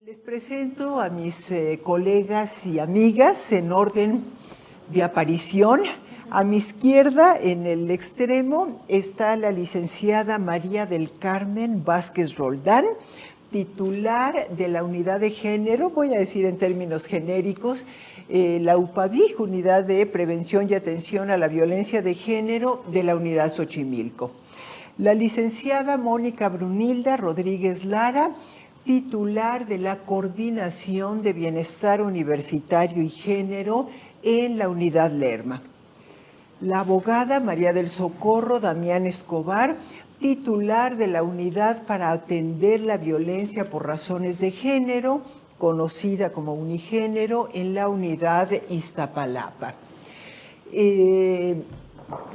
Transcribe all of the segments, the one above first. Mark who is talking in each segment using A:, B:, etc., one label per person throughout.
A: Les presento a mis colegas y amigas en orden de aparición. A mi izquierda, en el extremo, está la licenciada María del Carmen Vázquez Roldán, titular de la Unidad de Género, voy a decir en términos genéricos, la UPAVIG, Unidad de Prevención y Atención a la Violencia de Género de la Unidad Xochimilco. La licenciada Mónica Brunilda Rodríguez Lara, titular de la Coordinación de Bienestar Universitario y Género en la Unidad Lerma. La abogada María del Socorro Damián Escobar, titular de la Unidad para Atender la Violencia por Razones de Género, conocida como Unigénero, en la Unidad de Iztapalapa.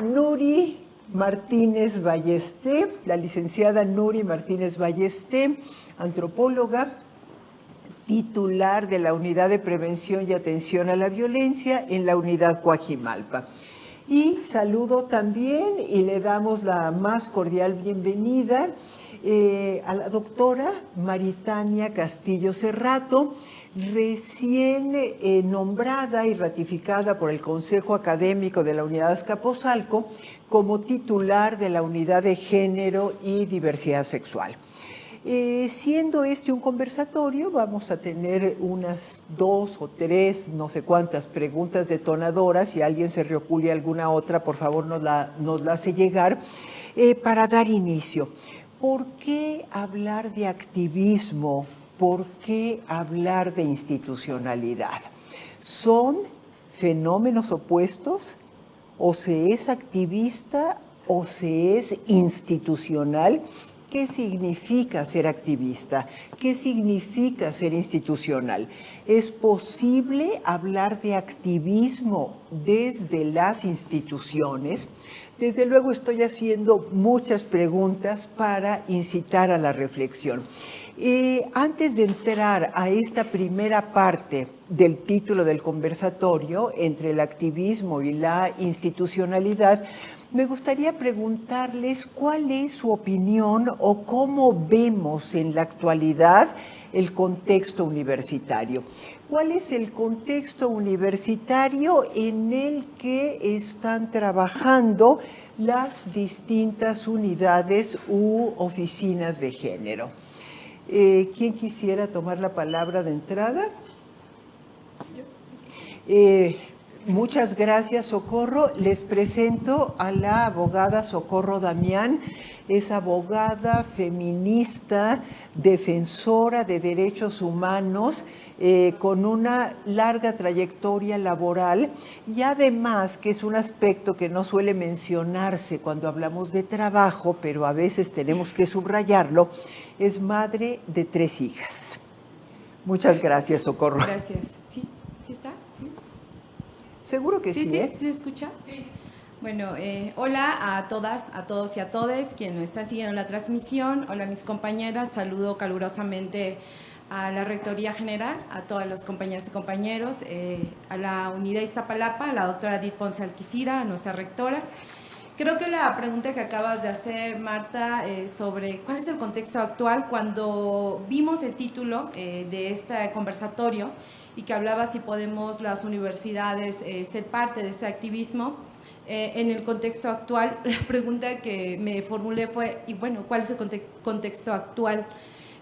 A: Nuri Martínez Ballesté, la licenciada Nuri Martínez Ballesté, antropóloga, titular de la Unidad de Prevención y Atención a la Violencia en la Unidad Coajimalpa. Y saludo también y le damos la más cordial bienvenida a la doctora Maritania Castillo Cerrato, recién nombrada y ratificada por el Consejo Académico de la Unidad Azcapotzalco como titular de la Unidad de Género y Diversidad Sexual. Siendo este un conversatorio, vamos a tener unas 2 o 3, no sé cuántas preguntas detonadoras. Si alguien se le ocurre alguna otra, por favor nos la hace llegar para dar inicio. ¿Por qué hablar de activismo? ¿Por qué hablar de institucionalidad? ¿Son fenómenos opuestos? ¿O se es activista o se es institucional? ¿Qué significa ser activista? ¿Qué significa ser institucional? ¿Es posible hablar de activismo desde las instituciones? Desde luego estoy haciendo muchas preguntas para incitar a la reflexión. Antes de entrar a esta primera parte del título del conversatorio, entre el activismo y la institucionalidad, me gustaría preguntarles cuál es su opinión o cómo vemos en la actualidad el contexto universitario. ¿Cuál es el contexto universitario en el que están trabajando las distintas unidades u oficinas de género? ¿Quién quisiera tomar la palabra de entrada? Muchas gracias, Socorro. Les presento a la abogada Socorro Damián. Es abogada feminista, defensora de derechos humanos, con una larga trayectoria laboral y además, que es un aspecto que no suele mencionarse cuando hablamos de trabajo, pero a veces tenemos que subrayarlo, es madre de 3 hijas. Muchas gracias, Socorro.
B: Gracias. ¿Sí? ¿Sí está? ¿Sí?
A: Seguro que sí, ¿eh?
B: ¿Sí se escucha?
C: Sí.
B: Bueno, hola a todas, a todos y a todes quienes están siguiendo la transmisión. Hola mis compañeras, saludo calurosamente a la Rectoría General, a todos los compañeros y compañeros, a la Unidad Iztapalapa, a la doctora Edith Ponce Alquicira, a nuestra rectora. Creo que la pregunta que acabas de hacer, Marta, sobre cuál es el contexto actual, cuando vimos el título de este conversatorio y que hablaba si podemos las universidades ser parte de ese activismo, en el contexto actual, la pregunta que me formulé fue, y bueno, ¿cuál es el contexto actual?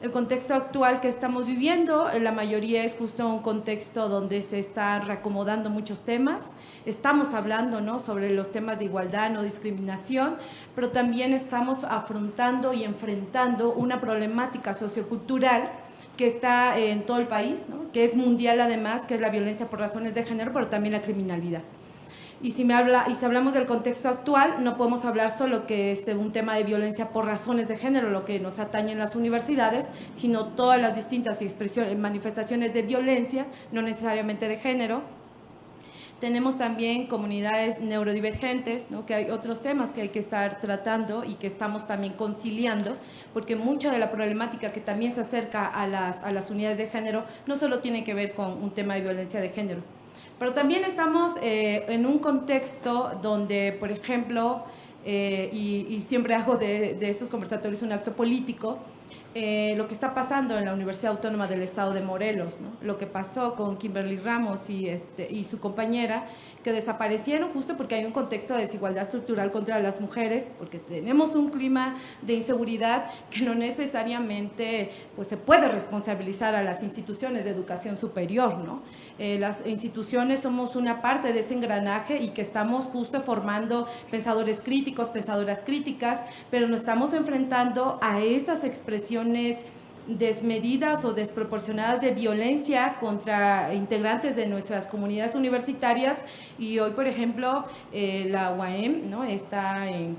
B: El contexto actual que estamos viviendo, la mayoría es justo un contexto donde se está reacomodando muchos temas. Estamos hablando, ¿no?, sobre los temas de igualdad, no discriminación, pero también estamos afrontando y enfrentando una problemática sociocultural que está en todo el país, ¿no?, que es mundial además, que es la violencia por razones de género, pero también la criminalidad. Y si hablamos del contexto actual, no podemos hablar solo que es un tema de violencia por razones de género, lo que nos atañe en las universidades, sino todas las distintas manifestaciones de violencia, no necesariamente de género. Tenemos también comunidades neurodivergentes, ¿no?, que hay otros temas que hay que estar tratando y que estamos también conciliando, porque mucha de la problemática que también se acerca a las unidades de género no solo tiene que ver con un tema de violencia de género. Pero también estamos en un contexto donde, por ejemplo, y siempre hago de estos conversatorios un acto político, lo que está pasando en la Universidad Autónoma del Estado de Morelos, ¿no? Lo que pasó con Kimberly Ramos y su compañera, que desaparecieron justo porque hay un contexto de desigualdad estructural contra las mujeres, porque tenemos un clima de inseguridad que no necesariamente pues, se puede responsabilizar a las instituciones de educación superior, ¿no? Las instituciones somos una parte de ese engranaje y que estamos justo formando pensadores críticos, pensadoras críticas, pero nos estamos enfrentando a estas expresiones desmedidas o desproporcionadas de violencia contra integrantes de nuestras comunidades universitarias, y hoy, por ejemplo, la UAM, ¿no? está en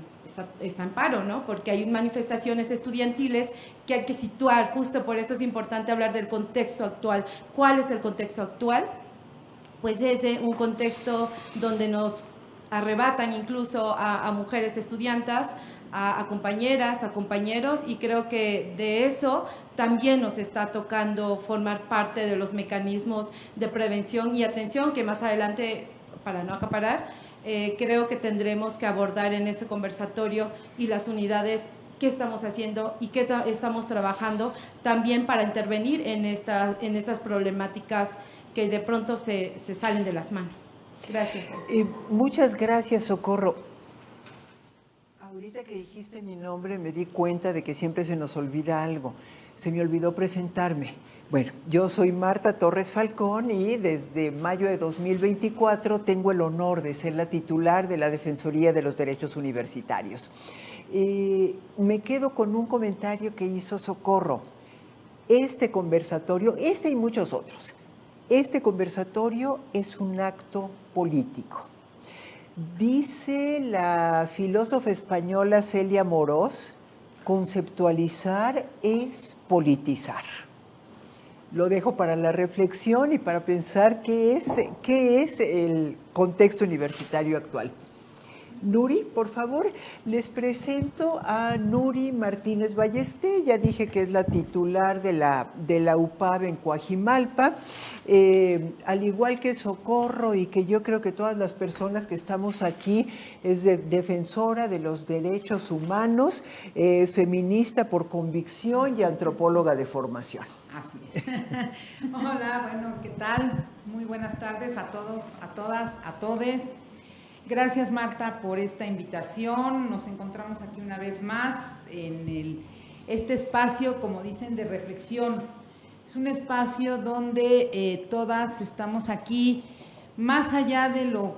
B: paro, ¿no? Porque hay manifestaciones estudiantiles que hay que situar, justo por eso es importante hablar del contexto actual. ¿Cuál es el contexto actual? Pues es un contexto donde nos arrebatan incluso a mujeres estudiantas, a compañeras, a compañeros, y creo que de eso también nos está tocando formar parte de los mecanismos de prevención y atención que más adelante, para no acaparar, creo que tendremos que abordar en ese conversatorio, y las unidades qué estamos haciendo y qué estamos trabajando también para intervenir en estas problemáticas que de pronto se salen de las manos. Gracias.
A: Muchas gracias, Socorro. Ahorita que dijiste mi nombre me di cuenta de que siempre se nos olvida algo. Se me olvidó presentarme. Bueno, yo soy Marta Torres Falcón y desde mayo de 2024 tengo el honor de ser la titular de la Defensoría de los Derechos Universitarios. Me quedo con un comentario que hizo Socorro. Este conversatorio, y muchos otros, este conversatorio es un acto político. Dice la filósofa española Celia Morós, conceptualizar es politizar. Lo dejo para la reflexión y para pensar qué es el contexto universitario actual. Nuri, por favor, les presento a Nuri Martínez Ballesté. Ya dije que es la titular de la UPAB en Coajimalpa. Al igual que Socorro y que yo creo que todas las personas que estamos aquí, es defensora de los derechos humanos, feminista por convicción y antropóloga de formación.
C: Así es. Hola, bueno, ¿qué tal? Muy buenas tardes a todos, a todas, a todes. Gracias, Marta, por esta invitación. Nos encontramos aquí una vez más en este espacio, como dicen, de reflexión. Es un espacio donde todas estamos aquí, más allá de lo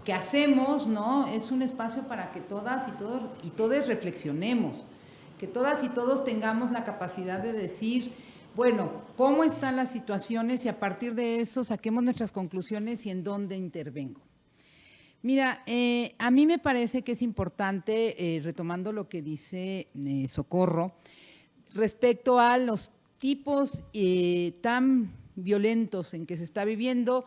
C: que hacemos, ¿no? Es un espacio para que todas y todos reflexionemos, que todas y todos tengamos la capacidad de decir, bueno, ¿cómo están las situaciones? Y a partir de eso saquemos nuestras conclusiones y en dónde intervengo. Mira, a mí me parece que es importante, retomando lo que dice Socorro, respecto a los tipos tan violentos en que se está viviendo,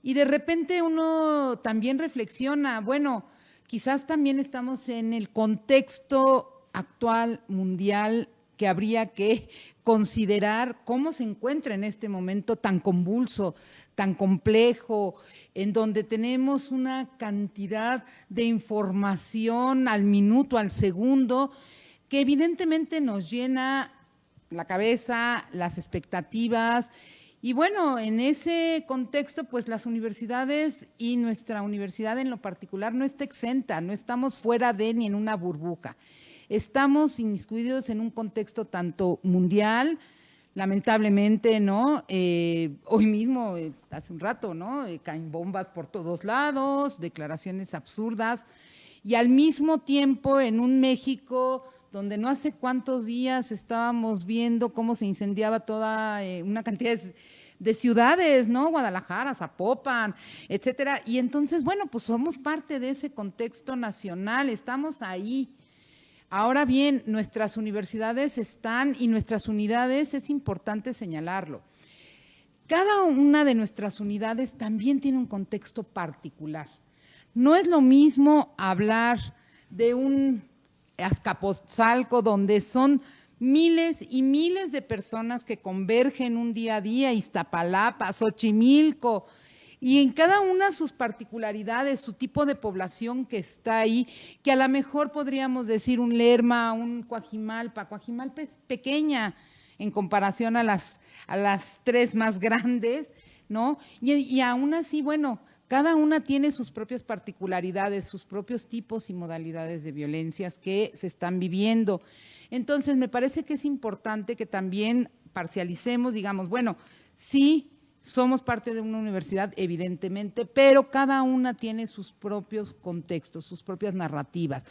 C: y de repente uno también reflexiona, bueno, quizás también estamos en el contexto actual mundial que habría que considerar cómo se encuentra en este momento tan convulso, tan complejo, en donde tenemos una cantidad de información al minuto, al segundo, que evidentemente nos llena la cabeza, las expectativas. Y bueno, en ese contexto, pues las universidades y nuestra universidad en lo particular no está exenta, no estamos fuera de ni en una burbuja. Estamos inmiscuidos en un contexto tanto mundial, lamentablemente, ¿no? Hoy mismo, hace un rato, ¿no? Caen bombas por todos lados, declaraciones absurdas, y al mismo tiempo en un México donde no hace cuántos días estábamos viendo cómo se incendiaba toda una cantidad de ciudades, ¿no? Guadalajara, Zapopan, etcétera. Y entonces, bueno, pues somos parte de ese contexto nacional, estamos ahí. Ahora bien, nuestras universidades están, y nuestras unidades, es importante señalarlo. Cada una de nuestras unidades también tiene un contexto particular. No es lo mismo hablar de un Azcapotzalco donde son miles y miles de personas que convergen un día a día, Iztapalapa, Xochimilco, y en cada una sus particularidades, su tipo de población que está ahí, que a lo mejor podríamos decir un Lerma, un Coajimalpa. Coajimalpa es pequeña en comparación a las 3 más grandes, ¿no? Y aún así, bueno, cada una tiene sus propias particularidades, sus propios tipos y modalidades de violencias que se están viviendo. Entonces, me parece que es importante que también parcialicemos, digamos, bueno, sí, somos parte de una universidad, evidentemente, pero cada una tiene sus propios contextos, sus propias narrativas.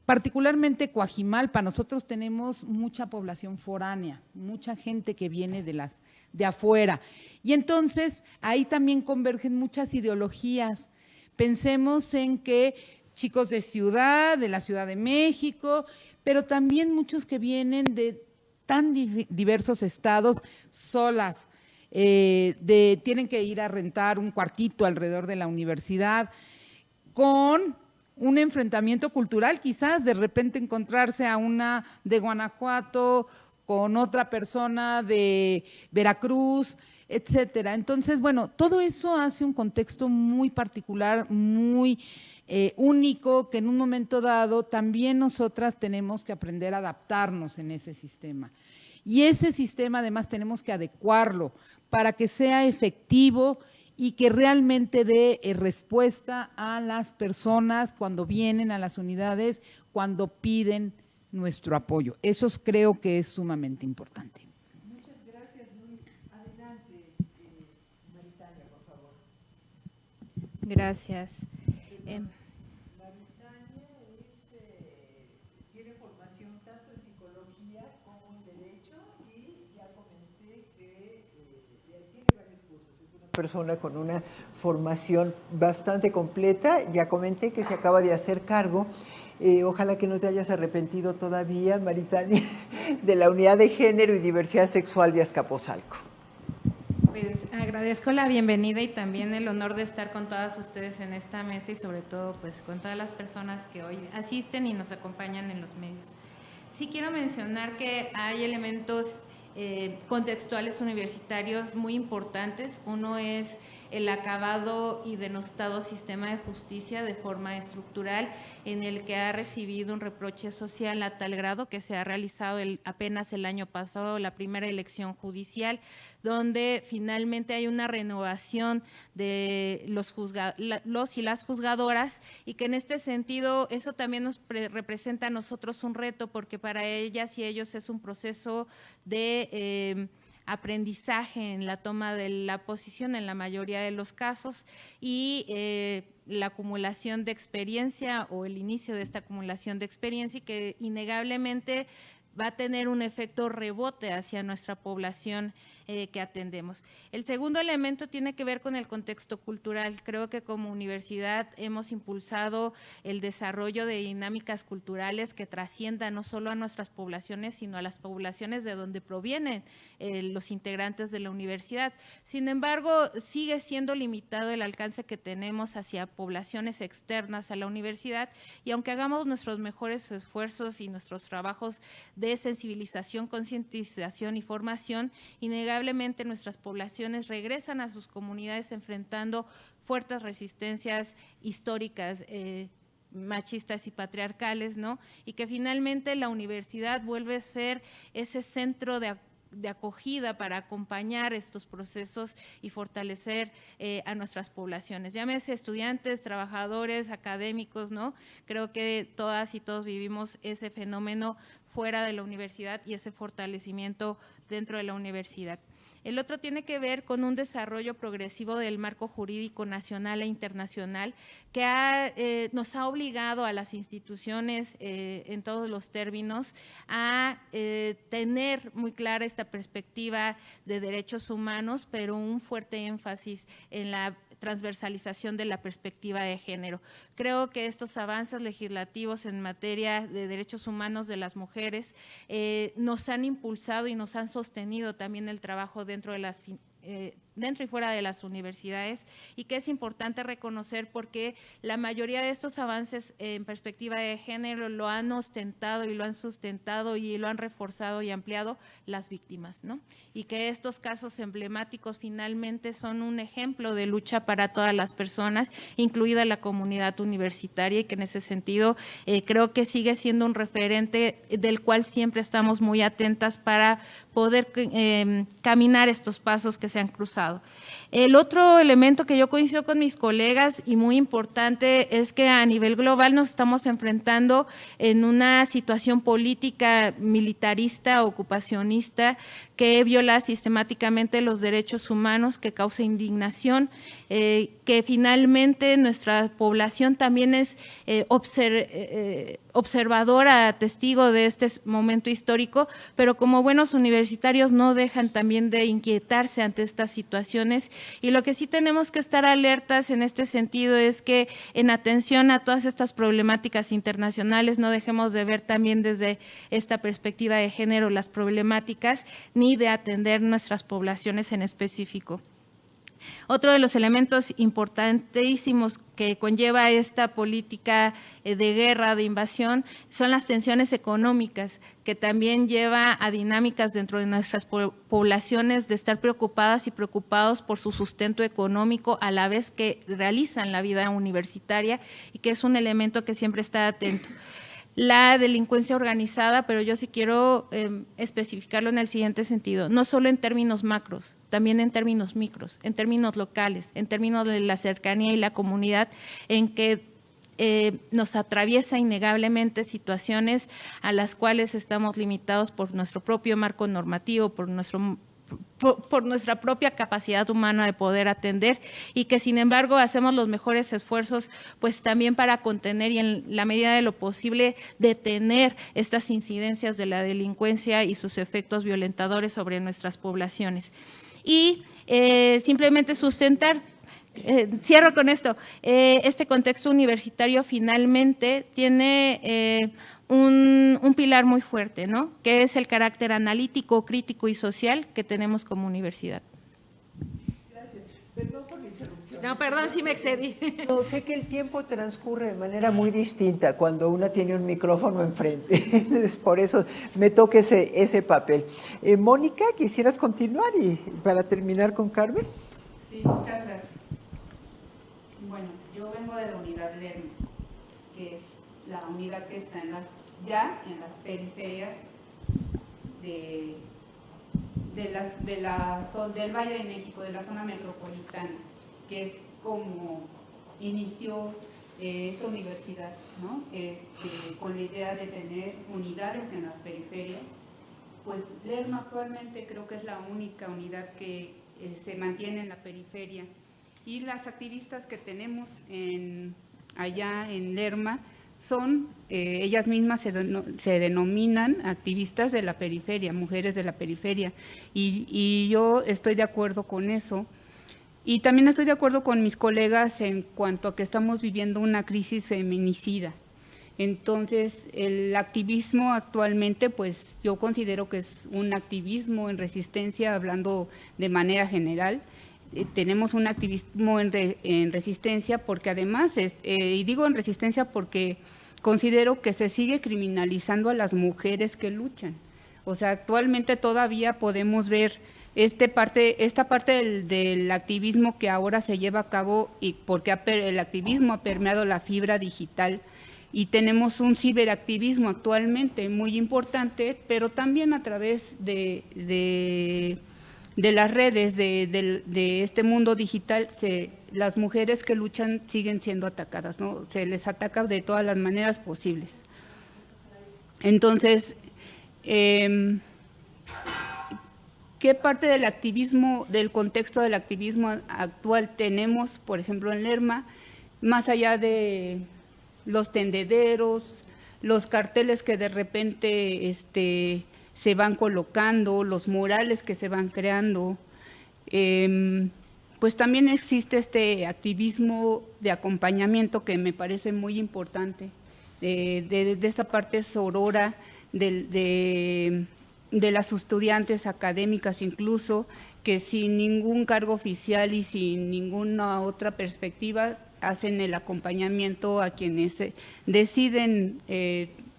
C: Particularmente Coajimalpa, nosotros tenemos mucha población foránea, mucha gente que viene de afuera. Y entonces ahí también convergen muchas ideologías. Pensemos en que chicos de ciudad, de la Ciudad de México, pero también muchos que vienen de tan diversos estados solas, tienen que ir a rentar un cuartito alrededor de la universidad, con un enfrentamiento cultural, quizás de repente encontrarse a una de Guanajuato con otra persona de Veracruz, etcétera. Entonces, bueno, todo eso hace un contexto muy particular, muy único, que en un momento dado también nosotras tenemos que aprender a adaptarnos en ese sistema. Y ese sistema además tenemos que adecuarlo para que sea efectivo y que realmente dé respuesta a las personas cuando vienen a las unidades, cuando piden nuestro apoyo. Eso creo que es sumamente importante.
A: Muchas gracias, Luis. Adelante, Maritania, por favor.
D: Gracias.
A: Maritania tiene formación tanto en psicología como en derecho y ya comenté que tiene varios cursos. Es una persona con una formación bastante completa. Ya comenté que se acaba de hacer cargo. Ojalá que no te hayas arrepentido todavía, Maritania, de la Unidad de Género y Diversidad Sexual de Azcapotzalco.
D: Pues agradezco la bienvenida y también el honor de estar con todas ustedes en esta mesa y sobre todo pues con todas las personas que hoy asisten y nos acompañan en los medios. Sí quiero mencionar que hay elementos contextuales universitarios muy importantes. Uno es el acabado y denostado sistema de justicia de forma estructural, en el que ha recibido un reproche social a tal grado que se ha realizado apenas el año pasado la primera elección judicial, donde finalmente hay una renovación de los y las juzgadoras, y que en este sentido eso también nos representa a nosotros un reto, porque para ellas y ellos es un proceso de aprendizaje en la toma de la posición en la mayoría de los casos, y la acumulación de experiencia o el inicio de esta acumulación de experiencia, y que innegablemente va a tener un efecto rebote hacia nuestra población que atendemos. El segundo elemento tiene que ver con el contexto cultural. Creo que como universidad hemos impulsado el desarrollo de dinámicas culturales que trasciendan no solo a nuestras poblaciones, sino a las poblaciones de donde provienen los integrantes de la universidad. Sin embargo, sigue siendo limitado el alcance que tenemos hacia poblaciones externas a la universidad, y aunque hagamos nuestros mejores esfuerzos y nuestros trabajos de sensibilización, concientización y formación, innegablemente nuestras poblaciones regresan a sus comunidades enfrentando fuertes resistencias históricas, machistas y patriarcales, ¿no? Y que finalmente la universidad vuelve a ser ese centro de acogida para acompañar estos procesos y fortalecer a nuestras poblaciones, llámese estudiantes, trabajadores, académicos, ¿no? Creo que todas y todos vivimos ese fenómeno fuera de la universidad y ese fortalecimiento dentro de la universidad. El otro tiene que ver con un desarrollo progresivo del marco jurídico nacional e internacional que nos ha obligado a las instituciones en todos los términos a tener muy clara esta perspectiva de derechos humanos, pero un fuerte énfasis en la transversalización de la perspectiva de género. Creo que estos avances legislativos en materia de derechos humanos de las mujeres nos han impulsado y nos han sostenido también el trabajo dentro de las dentro y fuera de las universidades, y que es importante reconocer porque la mayoría de estos avances en perspectiva de género lo han ostentado y lo han sustentado y lo han reforzado y ampliado las víctimas, ¿no? Y que estos casos emblemáticos finalmente son un ejemplo de lucha para todas las personas, incluida la comunidad universitaria, y que en ese sentido creo que sigue siendo un referente del cual siempre estamos muy atentas para poder caminar estos pasos que se han cruzado. El otro elemento que yo coincido con mis colegas y muy importante es que a nivel global nos estamos enfrentando en una situación política militarista, ocupacionista, que viola sistemáticamente los derechos humanos, que causa indignación, que finalmente nuestra población también es observadora, testigo de este momento histórico, pero como buenos universitarios no dejan también de inquietarse ante estas situaciones, y lo que sí tenemos que estar alertas en este sentido es que en atención a todas estas problemáticas internacionales no dejemos de ver también desde esta perspectiva de género las problemáticas ni de atender nuestras poblaciones en específico. Otro de los elementos importantísimos que conlleva esta política de guerra, de invasión, son las tensiones económicas, que también lleva a dinámicas dentro de nuestras poblaciones de estar preocupadas y preocupados por su sustento económico a la vez que realizan la vida universitaria, y que es un elemento que siempre está atento. La delincuencia organizada, pero yo sí quiero especificarlo en el siguiente sentido, no solo en términos macros, también en términos micros, en términos locales, en términos de la cercanía y la comunidad, en que nos atraviesa innegablemente situaciones a las cuales estamos limitados por nuestro propio marco normativo, por nuestra propia capacidad humana de poder atender, y que sin embargo hacemos los mejores esfuerzos pues también para contener y en la medida de lo posible detener estas incidencias de la delincuencia y sus efectos violentadores sobre nuestras poblaciones. Y simplemente sustentar, cierro con esto, este contexto universitario finalmente tiene un pilar muy fuerte, ¿no? Que es el carácter analítico, crítico y social que tenemos como universidad.
A: Gracias. Perdón por la interrupción.
D: No, perdón si me excedí.
A: No, sé que el tiempo transcurre de manera muy distinta cuando una tiene un micrófono enfrente. Entonces, por eso me toca ese papel. Mónica, ¿quisieras continuar y para terminar con Carmen?
E: Sí, muchas gracias. Bueno, yo vengo de la unidad Lerma, que es la unidad que está en las periferias del Valle de México, de la zona metropolitana, que es como inició esta universidad, ¿no? Con la idea de tener unidades en las periferias. Pues Lerma actualmente creo que es la única unidad que se mantiene en la periferia, y las activistas que tenemos allá en Lerma son, ellas mismas se denominan activistas de la periferia, mujeres de la periferia, y yo estoy de acuerdo con eso. Y también estoy de acuerdo con mis colegas en cuanto a que estamos viviendo una crisis feminicida. Entonces, el activismo actualmente, pues yo considero que es un activismo en resistencia, hablando de manera general. Tenemos un activismo en resistencia porque además, y digo en resistencia porque considero que se sigue criminalizando a las mujeres que luchan. O sea, actualmente todavía podemos ver esta parte del activismo que ahora se lleva a cabo, y porque el activismo ha permeado la fibra digital, y tenemos un ciberactivismo actualmente muy importante, pero también a través de las redes, de este mundo digital, las mujeres que luchan siguen siendo atacadas, ¿no? Se les ataca de todas las maneras posibles. Entonces, ¿qué parte del activismo, del contexto del activismo actual tenemos, por ejemplo, en Lerma, más allá de los tendederos, los carteles que de repente se van colocando, los murales que se van creando? Pues también existe este activismo de acompañamiento que me parece muy importante, de esta parte sorora, de
F: de las estudiantes académicas incluso, que sin ningún cargo oficial y sin ninguna otra perspectiva hacen el acompañamiento a quienes deciden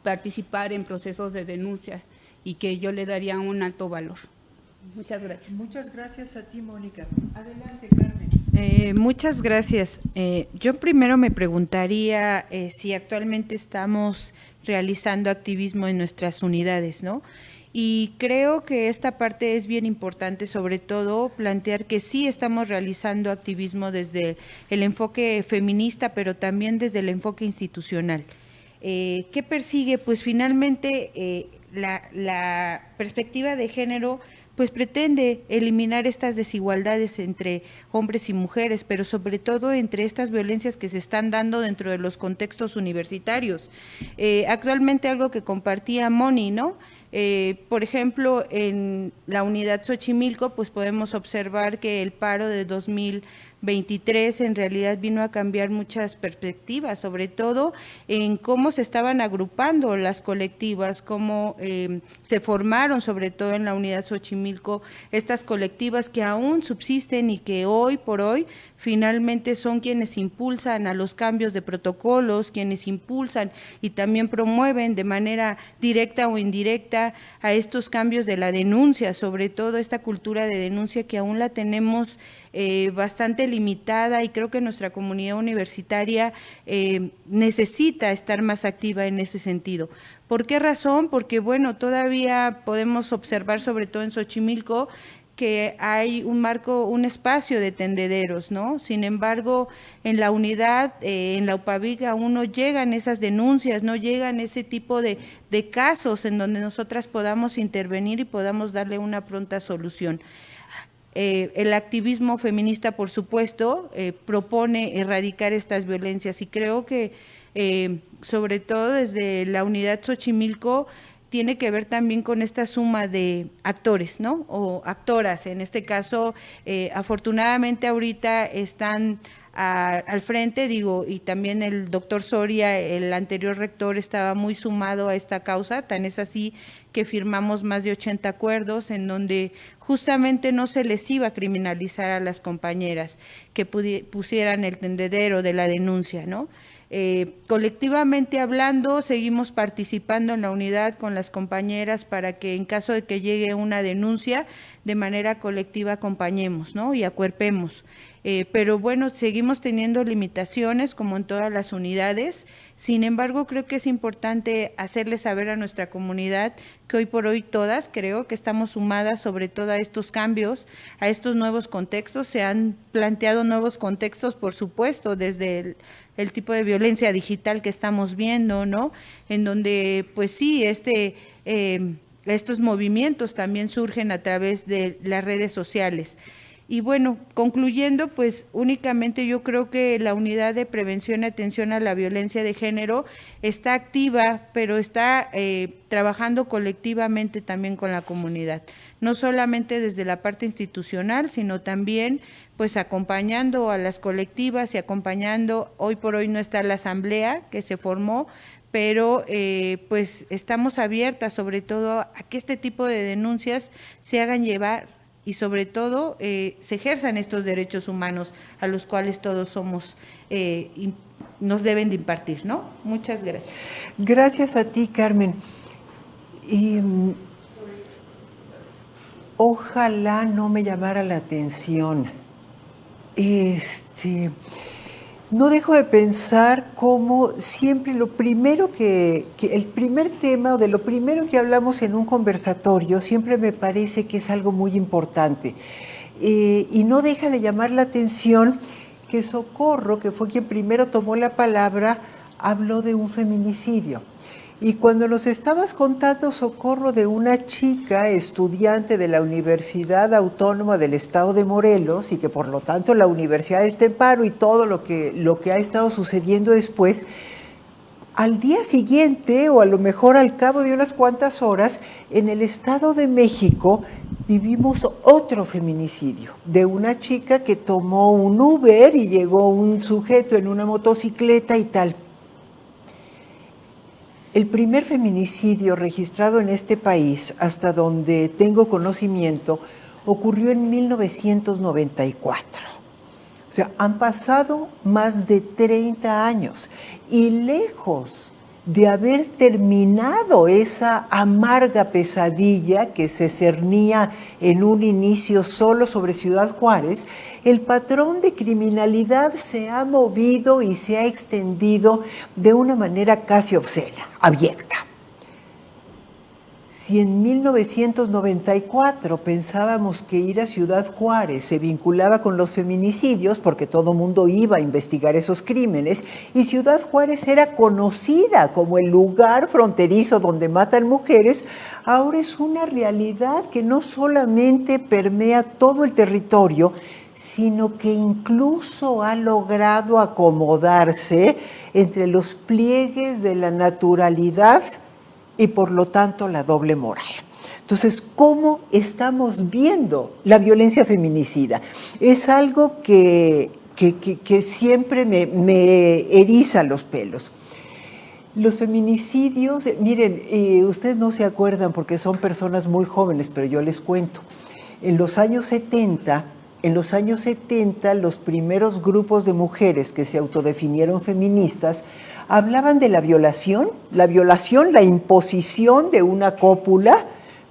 F: participar en procesos de denuncia, y que yo le daría un alto valor. Muchas gracias.
A: Muchas gracias a ti, Mónica. Adelante, Carmen.
G: Muchas gracias. Yo primero me preguntaría si actualmente estamos realizando activismo en nuestras unidades, ¿no? Y creo que esta parte es bien importante, sobre todo plantear que sí estamos realizando activismo desde el enfoque feminista, pero también desde el enfoque institucional. ¿Qué persigue? Pues finalmente la perspectiva de género pues pretende eliminar estas desigualdades entre hombres y mujeres, pero sobre todo entre estas violencias que se están dando dentro de los contextos universitarios. Actualmente algo que compartía Moni, ¿no? Por ejemplo, en la unidad Xochimilco, pues podemos observar que el paro de 2023 en realidad vino a cambiar muchas perspectivas, sobre todo en cómo se estaban agrupando las colectivas, cómo se formaron, sobre todo en la unidad Xochimilco, estas colectivas que aún subsisten y que hoy por hoy finalmente son quienes impulsan a los cambios de protocolos, quienes impulsan y también promueven de manera directa o indirecta a estos cambios de la denuncia, sobre todo esta cultura de denuncia que aún la tenemos bastante limitada, y creo que nuestra comunidad universitaria necesita estar más activa en ese sentido. ¿Por qué razón? Porque bueno, todavía podemos observar, sobre todo en Xochimilco, que hay un marco, un espacio de tendederos, ¿no? Sin embargo, en la unidad, en la UPAVIC aún no llegan esas denuncias, no llegan ese tipo de casos en donde nosotras podamos intervenir y podamos darle una pronta solución. El activismo feminista, por supuesto, propone erradicar estas violencias, y creo que sobre todo desde la unidad Xochimilco tiene que ver también con esta suma de actores, ¿no? O actoras, en este caso, afortunadamente ahorita están al frente, digo, y también el doctor Soria, el anterior rector, estaba muy sumado a esta causa, tan es así que firmamos más de 80 acuerdos en donde justamente no se les iba a criminalizar a las compañeras que pusieran el tendedero de la denuncia, ¿no? Colectivamente hablando, seguimos participando en la unidad con las compañeras para que en caso de que llegue una denuncia, de manera colectiva acompañemos, ¿no? Y acuerpemos. Pero bueno, seguimos teniendo limitaciones como en todas las unidades. Sin embargo, creo que es importante hacerle saber a nuestra comunidad que hoy por hoy todas creo que estamos sumadas sobre todo a estos cambios, a estos nuevos contextos. Se han planteado nuevos contextos, por supuesto, desde el tipo de violencia digital que estamos viendo, ¿no? En donde, pues sí, estos movimientos también surgen a través de las redes sociales. Y bueno, concluyendo, pues únicamente yo creo que la unidad de prevención y atención a la violencia de género está activa, pero está trabajando colectivamente también con la comunidad, no solamente desde la parte institucional, sino también pues acompañando a las colectivas y acompañando, hoy por hoy no está la asamblea que se formó, pero pues estamos abiertas sobre todo a que este tipo de denuncias se hagan llevar y sobre todo se ejerzan estos derechos humanos a los cuales todos somos, nos deben de impartir, ¿no? Muchas gracias.
A: Gracias a ti, Carmen. Y ojalá no me llamara la atención. No dejo de pensar cómo siempre lo primero que el primer tema o de lo primero que hablamos en un conversatorio siempre me parece que es algo muy importante. Y no deja de llamar la atención que Socorro, que fue quien primero tomó la palabra, habló de un feminicidio. Y cuando nos estabas contando, Socorro, de una chica estudiante de la Universidad Autónoma del Estado de Morelos y que por lo tanto la universidad está en paro y todo lo que ha estado sucediendo después, al día siguiente o a lo mejor al cabo de unas cuantas horas, en el Estado de México vivimos otro feminicidio de una chica que tomó un Uber y llegó un sujeto en una motocicleta y tal. el primer feminicidio registrado en este país, hasta donde tengo conocimiento, ocurrió en 1994. O sea, han pasado más de 30 años y lejos de haber terminado esa amarga pesadilla que se cernía en un inicio solo sobre Ciudad Juárez, el patrón de criminalidad se ha movido y se ha extendido de una manera casi obscena, abierta. Si en 1994 pensábamos que ir a Ciudad Juárez se vinculaba con los feminicidios, porque todo mundo iba a investigar esos crímenes, y Ciudad Juárez era conocida como el lugar fronterizo donde matan mujeres, ahora es una realidad que no solamente permea todo el territorio, sino que incluso ha logrado acomodarse entre los pliegues de la naturalidad y por lo tanto la doble moral. Entonces, ¿cómo estamos viendo la violencia feminicida? Es algo que siempre me eriza los pelos. Los feminicidios, miren, ustedes no se acuerdan porque son personas muy jóvenes, pero yo les cuento. En los años 70, los primeros grupos de mujeres que se autodefinieron feministas hablaban de la violación, la imposición de una cópula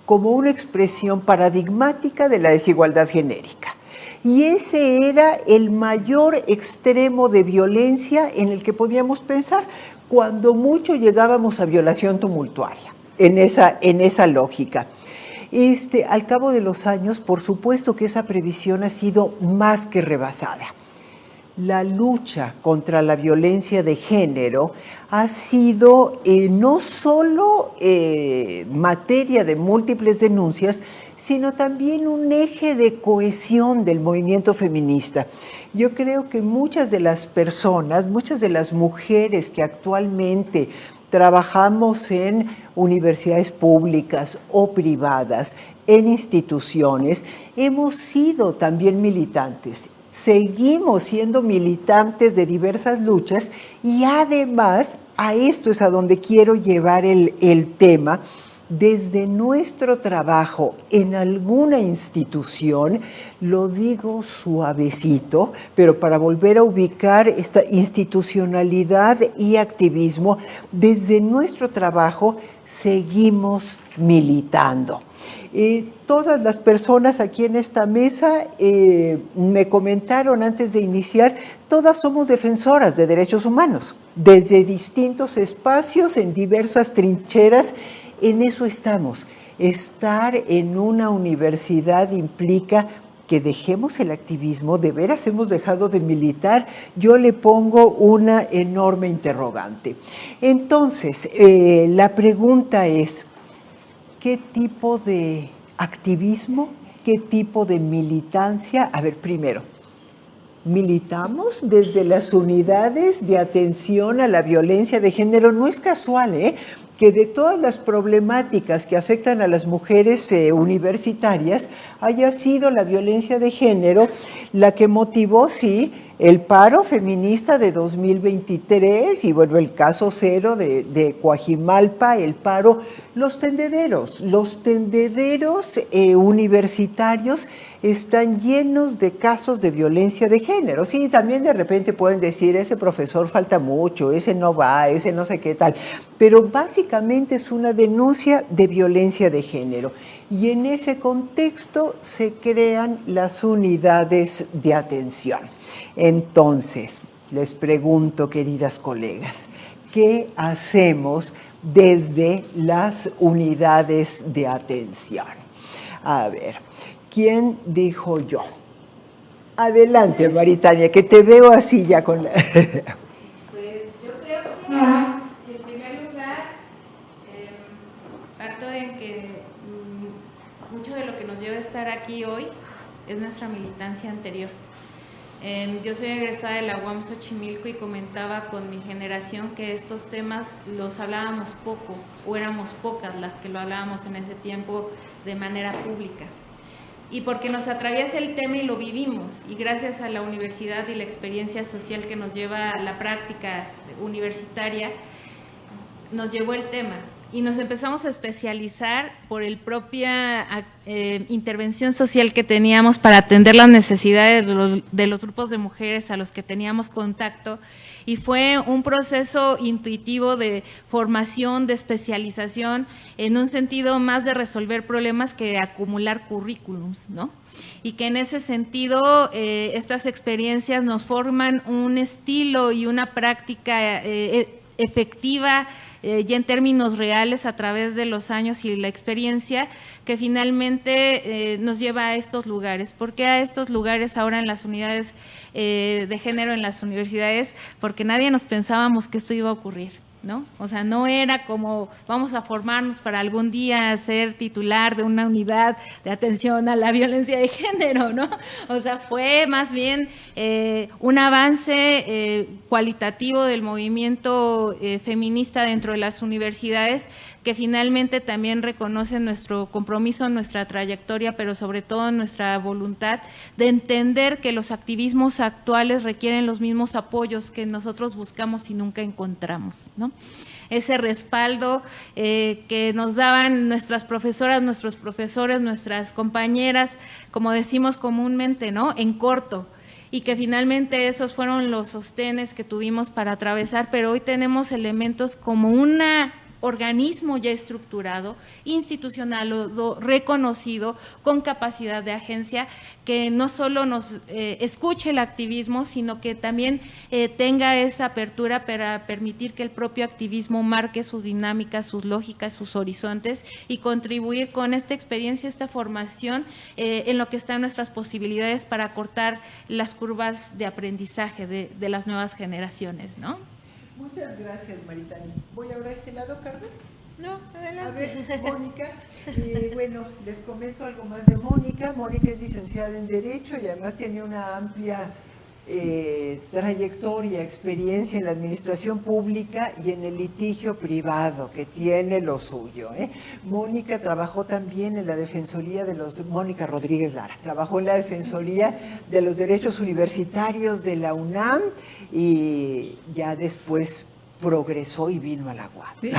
A: como una expresión paradigmática de la desigualdad genérica. Y ese era el mayor extremo de violencia en el que podíamos pensar, cuando mucho llegábamos a violación tumultuaria, en esa lógica. Al cabo de los años, por supuesto que esa previsión ha sido más que rebasada. La lucha contra la violencia de género ha sido no solo materia de múltiples denuncias, sino también un eje de cohesión del movimiento feminista. Yo creo que muchas de las personas, muchas de las mujeres que actualmente trabajamos en universidades públicas o privadas, en instituciones, hemos sido también militantes. Seguimos siendo militantes de diversas luchas y además a esto es a donde quiero llevar el tema. Desde nuestro trabajo en alguna institución, lo digo suavecito, pero para volver a ubicar esta institucionalidad y activismo, desde nuestro trabajo seguimos militando. Todas las personas aquí en esta mesa me comentaron antes de iniciar, todas somos defensoras de derechos humanos, desde distintos espacios, en diversas trincheras. En eso estamos. Estar en una universidad implica que dejemos el activismo. ¿De veras hemos dejado de militar? Yo le pongo una enorme interrogante. Entonces, la pregunta es, ¿qué tipo de activismo, qué tipo de militancia? A ver, primero, militamos desde las unidades de atención a la violencia de género. No es casual, que de todas las problemáticas que afectan a las mujeres universitarias, haya sido la violencia de género la que motivó, sí, el paro feminista de 2023 y bueno, el caso cero de Coajimalpa, el paro, los tendederos universitarios están llenos de casos de violencia de género. Sí, también de repente pueden decir, ese profesor falta mucho, ese no va, ese no sé qué tal, pero básicamente es una denuncia de violencia de género. Y en ese contexto se crean las unidades de atención. Entonces, les pregunto, queridas colegas, ¿qué hacemos desde las unidades de atención? A ver, ¿quién dijo yo? Adelante, Maritania, que te veo así ya con la...
D: Pues yo creo que en primer lugar parto en que mucho de lo que nos lleva a estar aquí hoy es nuestra militancia anterior. Yo soy egresada de la UAM Xochimilco y comentaba con mi generación que estos temas los hablábamos poco o éramos pocas las que lo hablábamos en ese tiempo de manera pública. Y porque nos atraviesa el tema y lo vivimos, y gracias a la universidad y la experiencia social que nos lleva a la práctica universitaria, nos llevó el tema y nos empezamos a especializar por el propia intervención social que teníamos para atender las necesidades de los grupos de mujeres a los que teníamos contacto, y fue un proceso intuitivo de formación, de especialización, en un sentido más de resolver problemas que de acumular currículums, ¿no? Y que en ese sentido estas experiencias nos forman un estilo y una práctica efectiva ya en términos reales a través de los años y la experiencia, que finalmente nos lleva a estos lugares. ¿Por qué a estos lugares ahora en las unidades de género en las universidades? Porque nadie nos pensábamos que esto iba a ocurrir, ¿no? O sea, no era como vamos a formarnos para algún día ser titular de una unidad de atención a la violencia de género, ¿no? O sea, fue más bien un avance cualitativo del movimiento feminista dentro de las universidades, que finalmente también reconoce nuestro compromiso, nuestra trayectoria, pero sobre todo nuestra voluntad de entender que los activismos actuales requieren los mismos apoyos que nosotros buscamos y nunca encontramos, ¿no? Ese respaldo que nos daban nuestras profesoras, nuestros profesores, nuestras compañeras, como decimos comúnmente, ¿no? En corto. Y que finalmente esos fueron los sostenes que tuvimos para atravesar, pero hoy tenemos elementos como un organismo ya estructurado, institucional, reconocido, con capacidad de agencia, que no solo nos escuche el activismo, sino que también tenga esa apertura para permitir que el propio activismo marque sus dinámicas, sus lógicas, sus horizontes, y contribuir con esta experiencia, esta formación en lo que están nuestras posibilidades para cortar las curvas de aprendizaje de las nuevas generaciones, ¿no?
A: Muchas gracias, Maritani. ¿Voy ahora a este lado, Carmen?
G: No, adelante.
A: A ver, Mónica, bueno, les comento algo más de Mónica. Mónica es licenciada en Derecho y además tiene una amplia trayectoria, experiencia en la administración pública y en el litigio privado, que tiene lo suyo. Mónica trabajó también en la Defensoría de los... Mónica Rodríguez Lara, trabajó en la Defensoría de los Derechos Universitarios de la UNAM y ya después progresó y vino a la UAM. ¿Sí?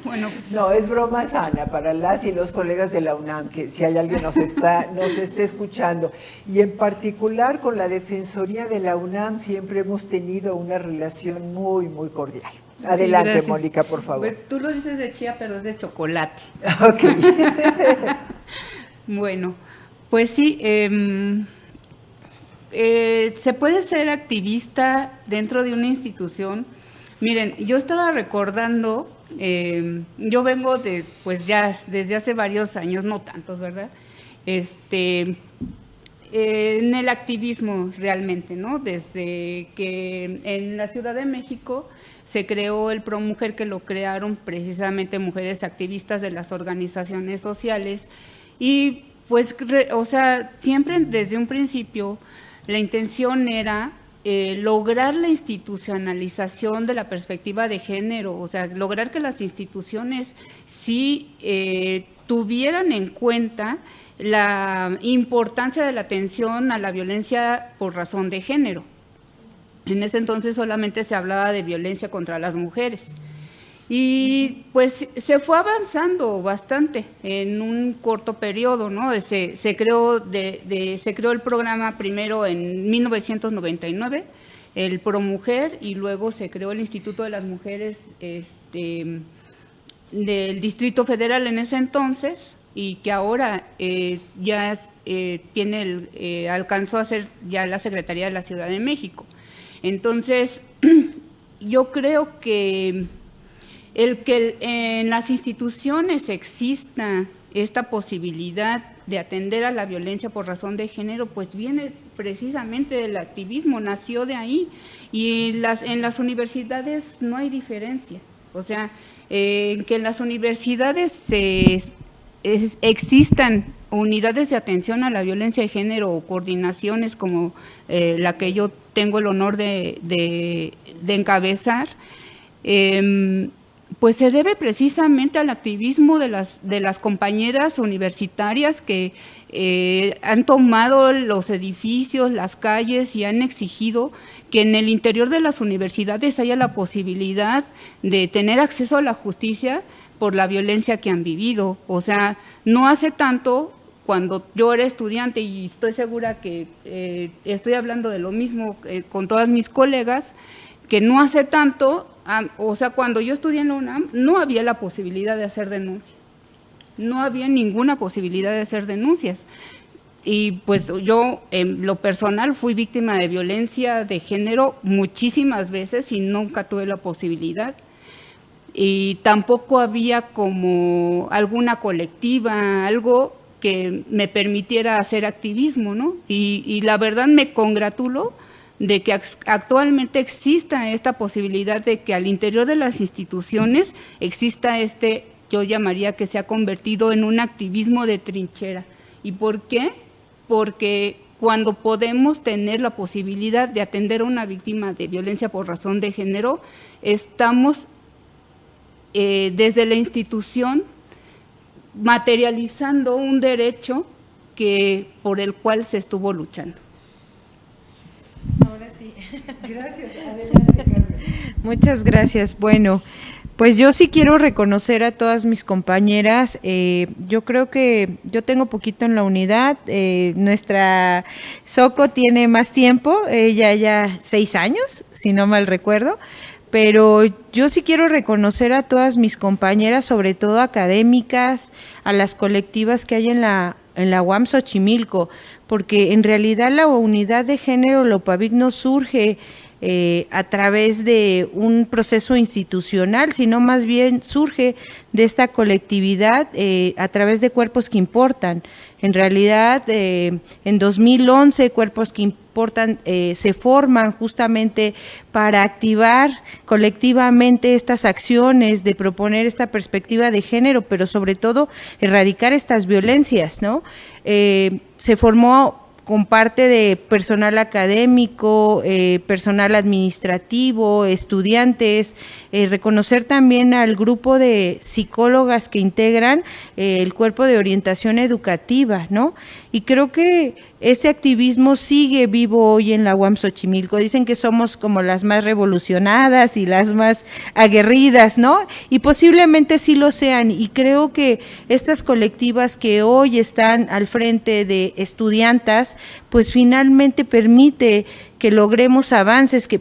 A: Bueno, no, es broma sana para las y los colegas de la UNAM, que si hay alguien nos está escuchando. Y en particular con la Defensoría de la UNAM siempre hemos tenido una relación muy, muy cordial. Adelante, sí, Mónica, por favor.
F: Pues, tú lo dices de chía, pero es de chocolate.
A: Ok.
F: Bueno, pues sí, se puede ser activista dentro de una institución. Miren, yo estaba recordando, yo vengo de, pues ya desde hace varios años, no tantos, ¿verdad? En el activismo realmente, ¿no? Desde que en la Ciudad de México se creó el ProMujer, que lo crearon precisamente mujeres activistas de las organizaciones sociales, y pues, o sea, siempre desde un principio la intención era lograr la institucionalización de la perspectiva de género, o sea, lograr que las instituciones sí tuvieran en cuenta la importancia de la atención a la violencia por razón de género. En ese entonces solamente se hablaba de violencia contra las mujeres. Y pues se fue avanzando bastante en un corto periodo, ¿no? Se creó el programa primero en 1999, el ProMujer, y luego se creó el Instituto de las Mujeres del Distrito Federal en ese entonces, y que ahora ya alcanzó a ser ya la Secretaría de la Ciudad de México. Entonces, yo creo que el que en las instituciones exista esta posibilidad de atender a la violencia por razón de género, pues viene precisamente del activismo, nació de ahí, y en las universidades no hay diferencia. O sea, que en las universidades existan unidades de atención a la violencia de género o coordinaciones como la que yo tengo el honor de encabezar, pues se debe precisamente al activismo de las compañeras universitarias que han tomado los edificios, las calles y han exigido que en el interior de las universidades haya la posibilidad de tener acceso a la justicia por la violencia que han vivido. O sea, no hace tanto, cuando yo era estudiante, y estoy segura que estoy hablando de lo mismo con todas mis colegas, que no hace tanto, o sea, cuando yo estudié en la UNAM, no había la posibilidad de hacer denuncia. No había ninguna posibilidad de hacer denuncias. Y pues yo, en lo personal, fui víctima de violencia de género muchísimas veces y nunca tuve la posibilidad. Y tampoco había como alguna colectiva, algo que me permitiera hacer activismo, ¿no? Y la verdad me congratulo de que actualmente exista esta posibilidad de que al interior de las instituciones exista yo llamaría que se ha convertido en un activismo de trinchera. ¿Y por qué? Porque cuando podemos tener la posibilidad de atender a una víctima de violencia por razón de género, estamos desde la institución materializando un derecho por el cual se estuvo luchando.
D: Ahora sí.
A: Gracias, adelante, Carmen.
G: Muchas gracias. Bueno, pues yo sí quiero reconocer a todas mis compañeras. Yo creo que yo tengo poquito en la unidad. Nuestra Soco tiene más tiempo, ella ya 6 años, si no mal recuerdo. Pero yo sí quiero reconocer a todas mis compañeras, sobre todo académicas, a las colectivas que hay en la UAM Xochimilco, porque en realidad la unidad de género Lopavic no surge a través de un proceso institucional, sino más bien surge de esta colectividad a través de Cuerpos que Importan. En realidad, en 2011, Cuerpos que Importan se forman justamente para activar colectivamente estas acciones de proponer esta perspectiva de género, pero sobre todo erradicar estas violencias, ¿no? Se formó con parte de personal académico, personal administrativo, estudiantes, reconocer también al grupo de psicólogas que integran el cuerpo de orientación educativa, ¿no? Y creo que este activismo sigue vivo hoy en la UAM Xochimilco. Dicen que somos como las más revolucionadas y las más aguerridas, ¿no? Y posiblemente sí lo sean. Y creo que estas colectivas que hoy están al frente de estudiantas, pues finalmente permite que logremos avances, que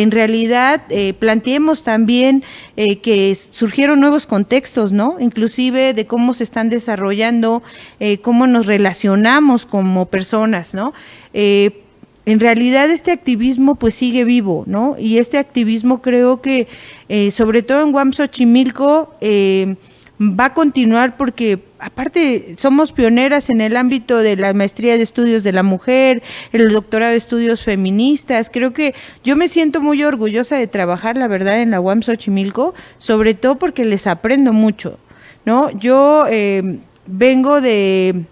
G: en realidad planteemos también que surgieron nuevos contextos, ¿no? Inclusive de cómo se están desarrollando, cómo nos relacionamos como personas, ¿no? En realidad este activismo pues sigue vivo, ¿no? Y este activismo creo que sobre todo en UAM Xochimilco va a continuar porque aparte somos pioneras en el ámbito de la maestría de estudios de la mujer, el doctorado de estudios feministas. Creo que yo me siento muy orgullosa de trabajar, la verdad, en la UAM Xochimilco, sobre todo porque les aprendo mucho, ¿no? Yo vengo del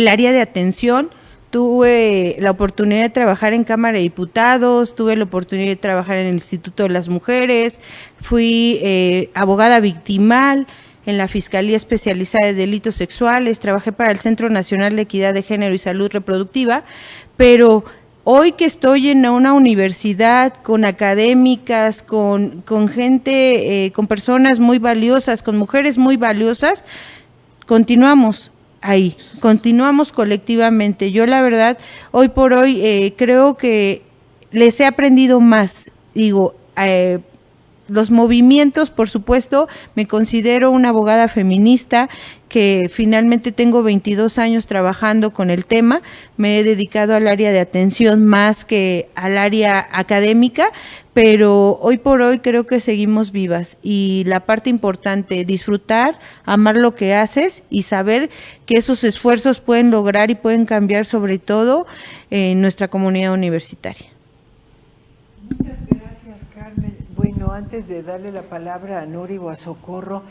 G: área de atención. Tuve la oportunidad de trabajar en Cámara de Diputados, tuve la oportunidad de trabajar en el Instituto de las Mujeres, fui abogada victimal en la Fiscalía Especializada de Delitos Sexuales, trabajé para el Centro Nacional de Equidad de Género y Salud Reproductiva, pero hoy que estoy en una universidad con académicas, con gente, con personas muy valiosas, con mujeres muy valiosas, continuamos ahí, continuamos colectivamente. Yo la verdad, hoy por hoy creo que les he aprendido más, digo, los movimientos, por supuesto, me considero una abogada feminista que finalmente tengo 22 años trabajando con el tema, me he dedicado al área de atención más que al área académica, pero hoy por hoy creo que seguimos vivas y la parte importante, disfrutar, amar lo que haces y saber que esos esfuerzos pueden lograr y pueden cambiar sobre todo en nuestra comunidad universitaria.
A: Muchas gracias, Carmen. Bueno, antes de darle la palabra a Nuri o a Socorro,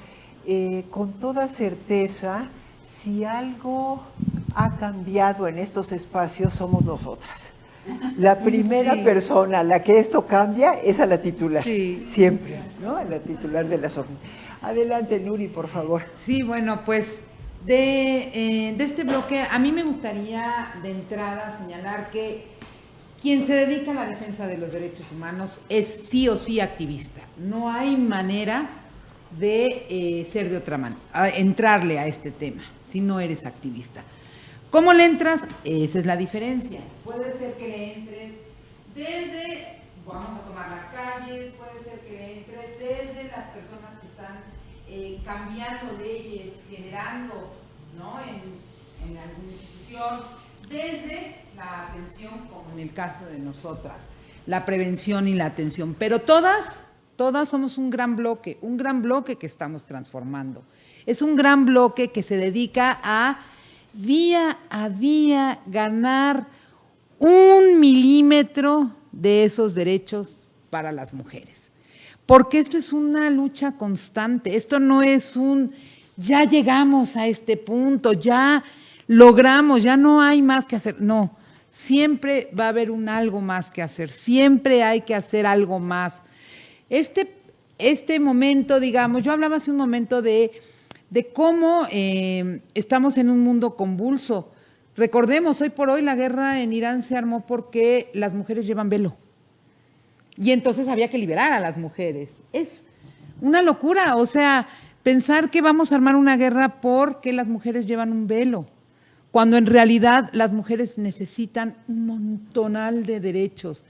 A: con toda certeza, si algo ha cambiado en estos espacios, somos nosotras. La primera persona a la que esto cambia es a la titular,
F: Sí.
A: siempre, ¿no? A la titular de la SOFME. Adelante, Nuri, por favor.
C: Sí, bueno, pues de este bloque a mí me gustaría de entrada señalar que quien se dedica a la defensa de los derechos humanos es sí o sí activista. No hay manera de ser de otra manera, entrarle a este tema si no eres activista. ¿Cómo le entras? Esa es la diferencia. Puede ser que le entres desde, vamos a tomar las calles, puede ser que le entres desde las personas que están cambiando leyes, generando, ¿no? en alguna institución, desde la atención, como en el caso de nosotras, la prevención y la atención. Pero todas somos un gran bloque que estamos transformando. Es un gran bloque que se dedica a día ganar 1 milímetro de esos derechos para las mujeres. Porque esto es una lucha constante, esto no es ya llegamos a este punto, ya logramos, ya no hay más que hacer. No, siempre va a haber algo más que hacer, siempre hay que hacer algo más. Este momento, digamos, yo hablaba hace un momento de cómo estamos en un mundo convulso. Recordemos, hoy por hoy la guerra en Irán se armó porque las mujeres llevan velo. Y entonces había que liberar a las mujeres. Es una locura, o sea, pensar que vamos a armar una guerra porque las mujeres llevan un velo, cuando en realidad las mujeres necesitan un montonal de derechos.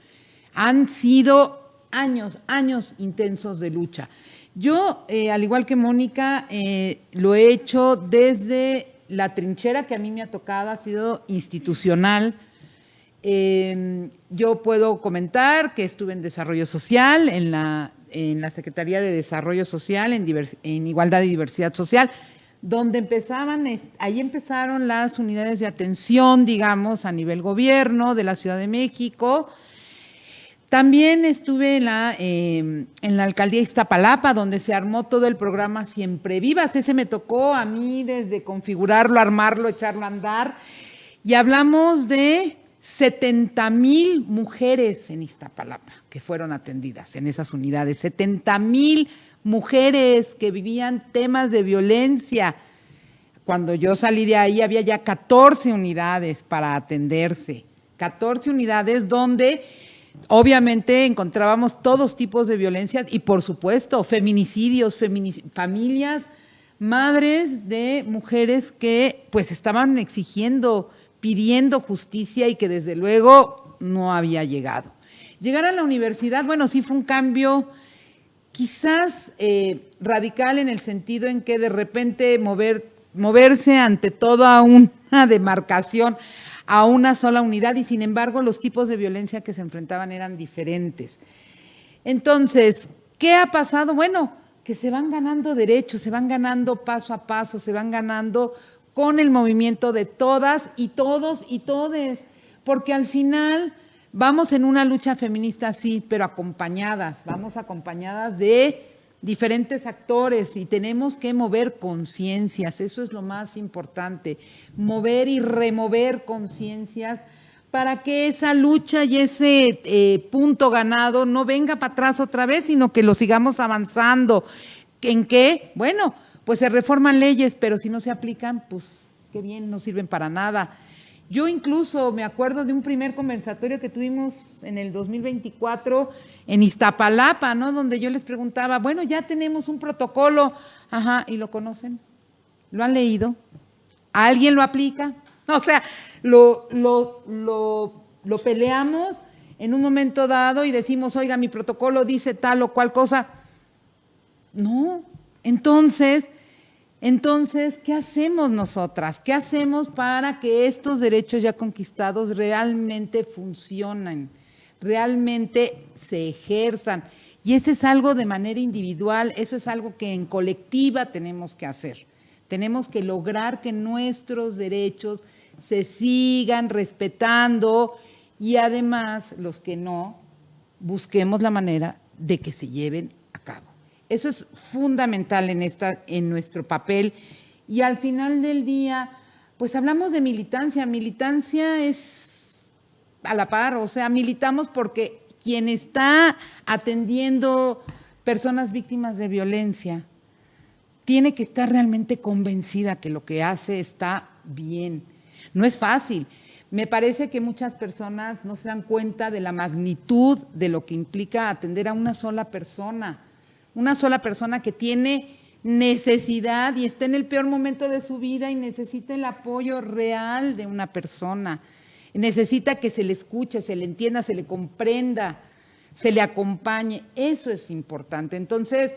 C: Han sido años intensos de lucha. Yo, al igual que Mónica, lo he hecho desde la trinchera que a mí me ha tocado, ha sido institucional. Yo puedo comentar que estuve en Desarrollo Social, en la Secretaría de Desarrollo Social, en Igualdad y Diversidad Social, donde ahí empezaron las unidades de atención, digamos, a nivel gobierno de la Ciudad de México. También estuve en la alcaldía de Iztapalapa, donde se armó todo el programa Siempre Vivas. Ese me tocó a mí desde configurarlo, armarlo, echarlo a andar. Y hablamos de 70,000 mujeres en Iztapalapa que fueron atendidas en esas unidades. 70,000 mujeres que vivían temas de violencia. Cuando yo salí de ahí había ya 14 unidades para atenderse. 14 unidades donde obviamente encontrábamos todos tipos de violencias y, por supuesto, feminicidios, familias, madres de mujeres que pues estaban pidiendo justicia y que desde luego no había llegado. Llegar a la universidad, bueno, sí fue un cambio quizás radical en el sentido en que de repente moverse ante toda una demarcación a una sola unidad y sin embargo los tipos de violencia que se enfrentaban eran diferentes. Entonces, ¿qué ha pasado? Bueno, que se van ganando derechos, se van ganando paso a paso, se van ganando con el movimiento de todas y todos y todes, porque al final vamos en una lucha feminista, sí, pero vamos acompañadas de diferentes actores y tenemos que mover conciencias, eso es lo más importante, mover y remover conciencias para que esa lucha y ese punto ganado no venga para atrás otra vez, sino que lo sigamos avanzando. ¿En qué? Bueno, pues se reforman leyes, pero si no se aplican, pues qué bien, no sirven para nada. Yo incluso me acuerdo de un primer conversatorio que tuvimos en el 2024 en Iztapalapa, ¿no? Donde yo les preguntaba, bueno, ya tenemos un protocolo, ajá, ¿y lo conocen? ¿Lo han leído? ¿Alguien lo aplica? O sea, lo peleamos en un momento dado y decimos, oiga, mi protocolo dice tal o cual cosa. No, entonces, ¿qué hacemos nosotras? ¿Qué hacemos para que estos derechos ya conquistados realmente funcionen, realmente se ejerzan? Y eso es algo de manera individual, eso es algo que en colectiva tenemos que hacer. Tenemos que lograr que nuestros derechos se sigan respetando y además los que no, busquemos la manera de que se lleven a cabo. Eso es fundamental en nuestro papel. Y al final del día, pues hablamos de militancia. Militancia es a la par, o sea, militamos porque quien está atendiendo personas víctimas de violencia tiene que estar realmente convencida que lo que hace está bien. No es fácil. Me parece que muchas personas no se dan cuenta de la magnitud de lo que implica atender a una sola persona que tiene necesidad y está en el peor momento de su vida y necesita el apoyo real de una persona. Necesita que se le escuche, se le entienda, se le comprenda, se le acompañe. Eso es importante. Entonces,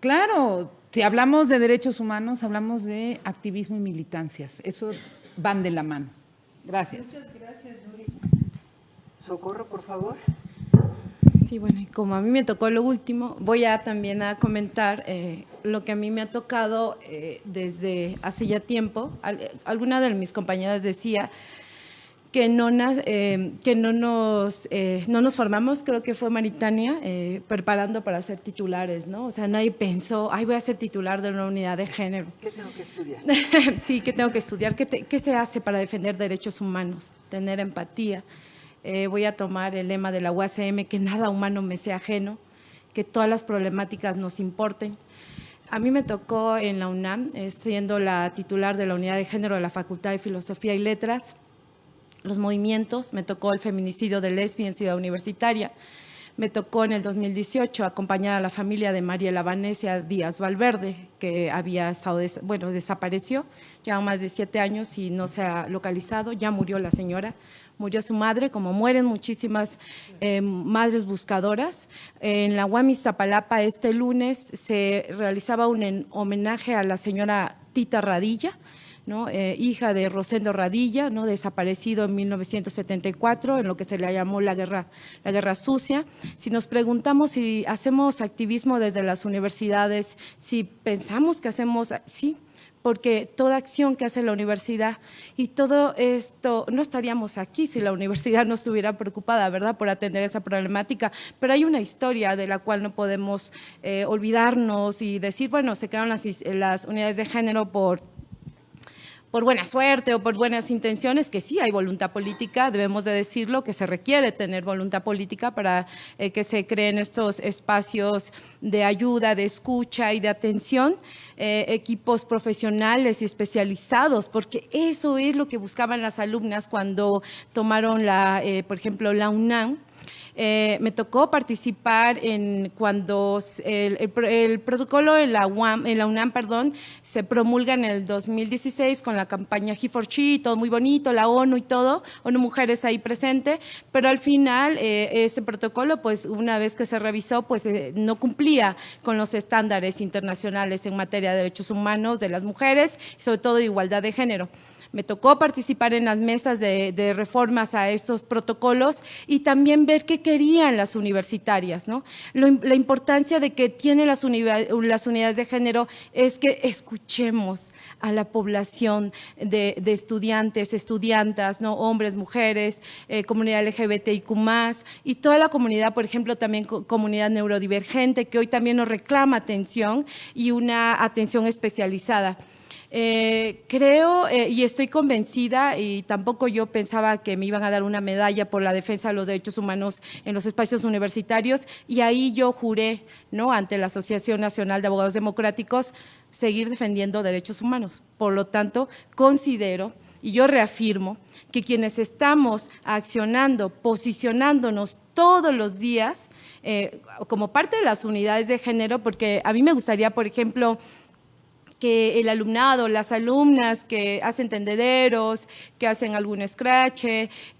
C: claro, si hablamos de derechos humanos, hablamos de activismo y militancias. Eso van de la mano. Gracias.
A: Muchas gracias, Nuri. Socorro, por favor.
B: Sí, bueno, y como a mí me tocó lo último, voy a también a comentar lo que a mí me ha tocado desde hace ya tiempo. Alguna de mis compañeras decía que no nos formamos, creo que fue Maritania, preparando para ser titulares, ¿no? O sea, nadie pensó, ay, voy a ser titular de una unidad de género.
A: ¿Qué tengo que estudiar?
B: Sí, ¿qué tengo que estudiar? ¿Qué se hace para defender derechos humanos? Tener empatía. Voy a tomar el lema de la UACM, que nada humano me sea ajeno, que todas las problemáticas nos importen. A mí me tocó en la UNAM, siendo la titular de la unidad de género de la Facultad de Filosofía y Letras, los movimientos, me tocó el feminicidio de Lesbi en Ciudad Universitaria, me tocó en el 2018 acompañar a la familia de Mariela Vanesia Díaz Valverde, que había estado, desapareció, ya más de 7 años y no se ha localizado, ya murió la señora, murió su madre, como mueren muchísimas madres buscadoras. En la UAM Iztapalapa este lunes se realizaba un homenaje a la señora Tita Radilla, ¿no? Hija de Rosendo Radilla, ¿no? Desaparecido en 1974, en lo que se le llamó la guerra sucia. Si nos preguntamos si hacemos activismo desde las universidades, si pensamos que hacemos, sí, porque toda acción que hace la universidad y todo esto, no estaríamos aquí si la universidad no estuviera preocupada, ¿verdad?, por atender esa problemática, pero hay una historia de la cual no podemos olvidarnos y decir, bueno, se crearon las unidades de género por buena suerte o por buenas intenciones, que sí hay voluntad política, debemos de decirlo, que se requiere tener voluntad política para que se creen estos espacios de ayuda, de escucha y de atención, equipos profesionales y especializados, porque eso es lo que buscaban las alumnas cuando tomaron por ejemplo, la UNAM. Me tocó participar cuando el protocolo en la UNAM, se promulga en el 2016 con la campaña He4She, todo muy bonito, la ONU y todo, ONU Mujeres ahí presente, pero al final ese protocolo, pues una vez que se revisó, pues no cumplía con los estándares internacionales en materia de derechos humanos de las mujeres y sobre todo de igualdad de género. Me tocó participar en las mesas de reformas a estos protocolos y también ver qué querían las universitarias, ¿no? La importancia de que tienen las unidades de género es que escuchemos a la población de estudiantes, estudiantas, ¿no? Hombres, mujeres, comunidad LGBTIQ+, y toda la comunidad, por ejemplo, también comunidad neurodivergente, que hoy también nos reclama atención y una atención especializada. Creo y estoy convencida, y tampoco yo pensaba que me iban a dar una medalla por la defensa de los derechos humanos en los espacios universitarios, y ahí yo juré, ¿no?, ante la Asociación Nacional de Abogados Democráticos, seguir defendiendo derechos humanos. Por lo tanto, considero y yo reafirmo que quienes estamos accionando, posicionándonos todos los días como parte de las unidades de género, porque a mí me gustaría, por ejemplo, que el alumnado, las alumnas que hacen tendederos, que hacen algún scratch,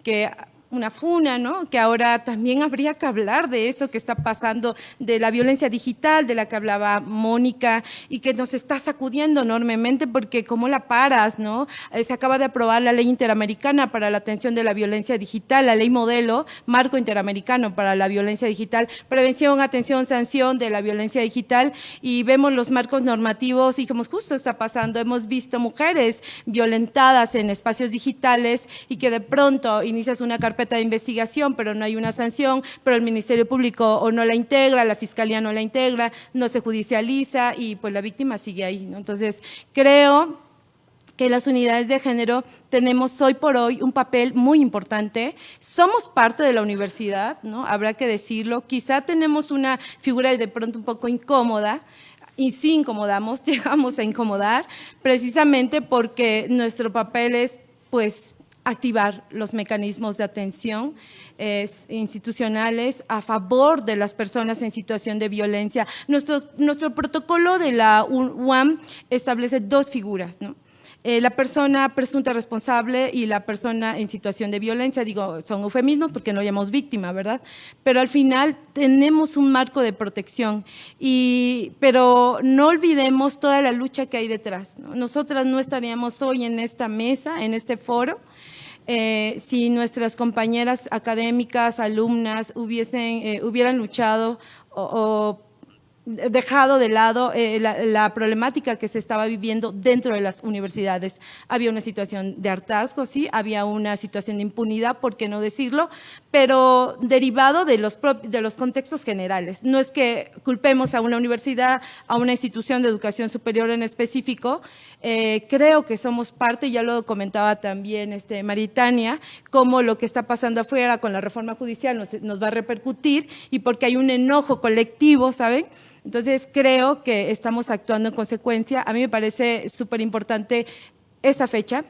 B: que una funa, ¿no?, que ahora también habría que hablar de eso que está pasando, de la violencia digital, de la que hablaba Mónica, y que nos está sacudiendo enormemente, porque ¿cómo la paras, no? Se acaba de aprobar la Ley Interamericana para la Atención de la Violencia Digital, la Ley Modelo, Marco Interamericano para la Violencia Digital, Prevención, Atención, Sanción de la Violencia Digital, y vemos los marcos normativos y dijimos, justo está pasando, hemos visto mujeres violentadas en espacios digitales y que de pronto inicias una carpeta de investigación, pero no hay una sanción, pero el Ministerio Público o no la integra, la Fiscalía no la integra, no se judicializa y pues la víctima sigue ahí, ¿no? Entonces, creo que las unidades de género tenemos hoy por hoy un papel muy importante. Somos parte de la universidad, ¿no? Habrá que decirlo. Quizá tenemos una figura de pronto un poco incómoda, y sí incomodamos, llegamos a incomodar, precisamente porque nuestro papel es, pues, activar los mecanismos de atención institucionales a favor de las personas en situación de violencia. Nuestro protocolo de la UAM establece dos figuras, ¿no? La persona presunta responsable y la persona en situación de violencia, digo, son eufemismos porque no llamamos víctima, ¿verdad? Pero al final tenemos un marco de protección, pero no olvidemos toda la lucha que hay detrás, ¿no? Nosotras no estaríamos hoy en esta mesa, en este foro, si nuestras compañeras académicas, alumnas, hubieran luchado o dejado de lado la problemática que se estaba viviendo dentro de las universidades. Había una situación de hartazgo, sí, había una situación de impunidad, por qué no decirlo, pero derivado de los contextos generales. No es que culpemos a una universidad, a una institución de educación superior en específico, creo que somos parte, ya lo comentaba también Maritania, como lo que está pasando afuera con la reforma judicial nos va a repercutir y porque hay un enojo colectivo, ¿saben? Entonces, creo que estamos actuando en consecuencia. A mí me parece súper importante esta fecha,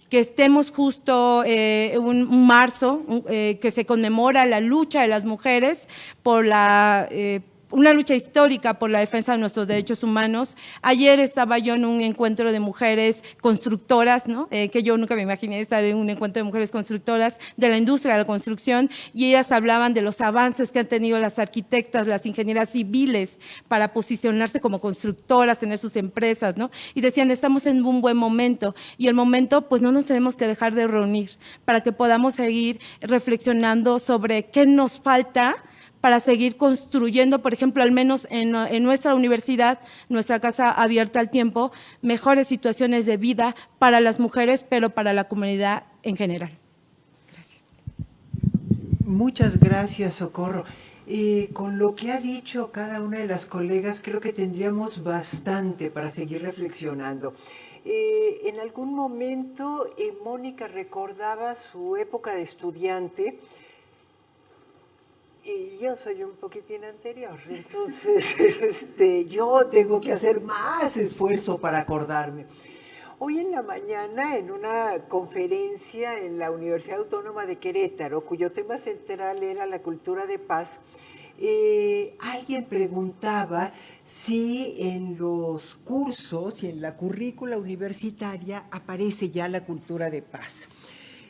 B: que estemos justo un marzo, que se conmemora la lucha de las mujeres por una lucha histórica por la defensa de nuestros derechos humanos. Ayer estaba yo en un encuentro de mujeres constructoras, ¿no? Que yo nunca me imaginé estar en un encuentro de mujeres constructoras de la industria de la construcción, y ellas hablaban de los avances que han tenido las arquitectas, las ingenieras civiles para posicionarse como constructoras, tener sus empresas, ¿no? Y decían, estamos en un buen momento, y el momento, pues no nos tenemos que dejar de reunir para que podamos seguir reflexionando sobre qué nos falta para seguir construyendo, por ejemplo, al menos en nuestra universidad, nuestra casa abierta al tiempo, mejores situaciones de vida para las mujeres, pero para la comunidad en general. Gracias.
A: Muchas gracias, Socorro. Con lo que ha dicho cada una de las colegas, creo que tendríamos bastante para seguir reflexionando. En algún momento, Mónica recordaba su época de estudiante. Y yo soy un poquitín anterior, entonces yo tengo que hacer más esfuerzo para acordarme. Hoy en la mañana, en una conferencia en la Universidad Autónoma de Querétaro, cuyo tema central era la cultura de paz, alguien preguntaba si en los cursos y en la currícula universitaria aparece ya la cultura de paz.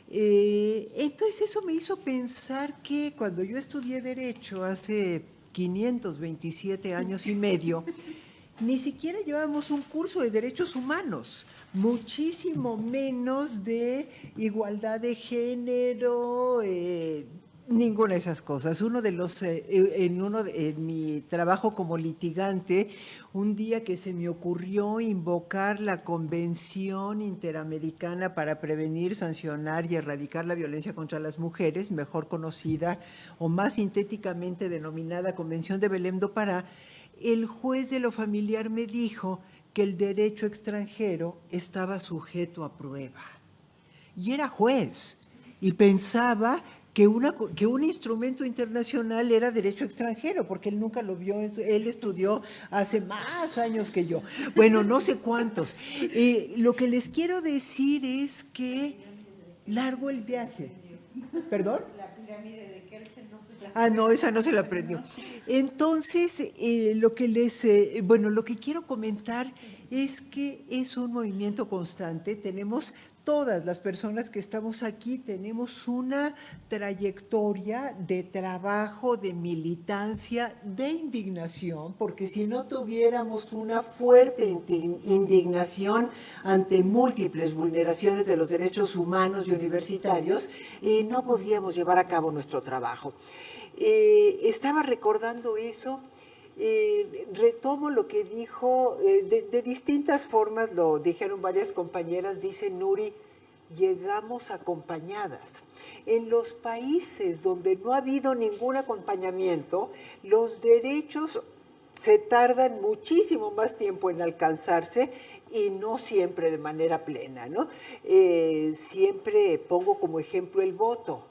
A: Entonces eso me hizo pensar que cuando yo estudié Derecho hace 527 años y medio, ni siquiera llevábamos un curso de derechos humanos, muchísimo menos de igualdad de género, ninguna de esas cosas. En mi trabajo como litigante, un día que se me ocurrió invocar la Convención Interamericana para Prevenir, Sancionar y Erradicar la Violencia contra las Mujeres, mejor conocida o más sintéticamente denominada Convención de Belém do Pará, el juez de lo familiar me dijo que el derecho extranjero estaba sujeto a prueba. Y era juez, y pensaba que un instrumento internacional era derecho extranjero, porque él nunca lo vio, él estudió hace más años que yo. Bueno, no sé cuántos. Lo que les quiero decir es que largo el viaje. ¿Perdón? La pirámide de Kelsen no se la aprendió. Ah, no, esa no se la aprendió. Entonces, lo que quiero comentar es que es un movimiento constante. Tenemos todas las personas que estamos aquí, tenemos una trayectoria de trabajo, de militancia, de indignación, porque si no tuviéramos una fuerte indignación ante múltiples vulneraciones de los derechos humanos y universitarios, no podríamos llevar a cabo nuestro trabajo. Estaba recordando eso. Retomo lo que dijo, de distintas formas lo dijeron varias compañeras, dice Nuri, llegamos acompañadas. En los países donde no ha habido ningún acompañamiento, los derechos se tardan muchísimo más tiempo en alcanzarse y no siempre de manera plena, ¿no? Siempre pongo como ejemplo el voto.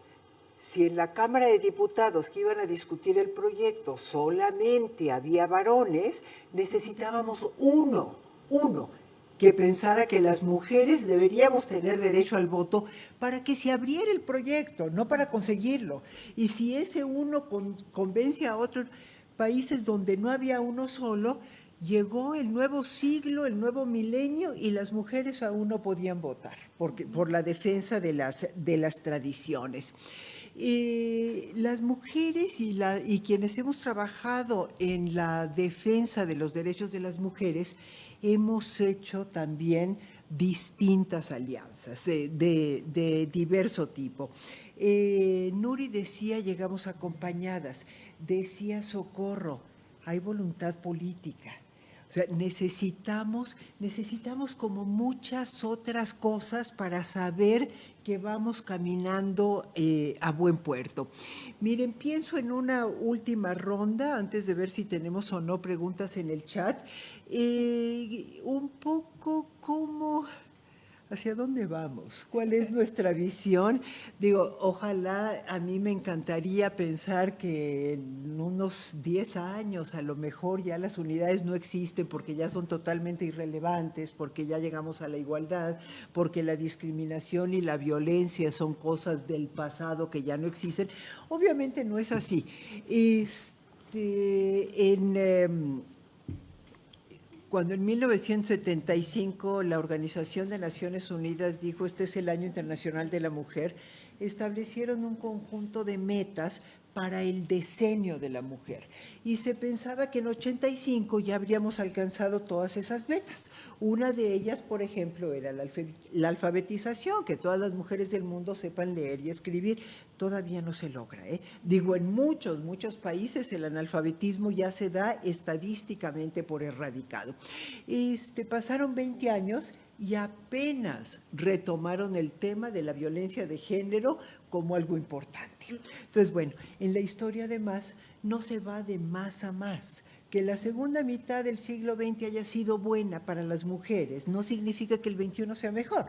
A: Si en la Cámara de Diputados que iban a discutir el proyecto solamente había varones, necesitábamos uno que pensara que las mujeres deberíamos tener derecho al voto para que se abriera el proyecto, no para conseguirlo. Y si ese uno convence a otros países donde no había uno solo, llegó el nuevo siglo, el nuevo milenio, y las mujeres aún no podían votar por la defensa de las tradiciones. Las mujeres y quienes hemos trabajado en la defensa de los derechos de las mujeres hemos hecho también distintas alianzas de diverso tipo. Nuri decía, llegamos acompañadas, decía Socorro, hay voluntad política. O sea, necesitamos como muchas otras cosas para saber que vamos caminando a buen puerto. Miren, pienso en una última ronda, antes de ver si tenemos o no preguntas en el chat, un poco como ¿hacia dónde vamos? ¿Cuál es nuestra visión? Digo, ojalá, a mí me encantaría pensar que en unos 10 años a lo mejor ya las unidades no existen porque ya son totalmente irrelevantes, porque ya llegamos a la igualdad, porque la discriminación y la violencia son cosas del pasado que ya no existen. Obviamente no es así. Cuando en 1975 la Organización de Naciones Unidas dijo este es el Año Internacional de la Mujer, establecieron un conjunto de metas para el decenio de la mujer y se pensaba que en 85 ya habríamos alcanzado todas esas metas. Una de ellas, por ejemplo, era la alfabetización, que todas las mujeres del mundo sepan leer y escribir. Todavía no se logra, ¿eh? Digo, en muchos países el analfabetismo ya se da estadísticamente por erradicado. Pasaron 20 años y apenas retomaron el tema de la violencia de género como algo importante. Entonces, bueno, en la historia además no se va de más a más. Que la segunda mitad del siglo XX haya sido buena para las mujeres no significa que el XXI sea mejor.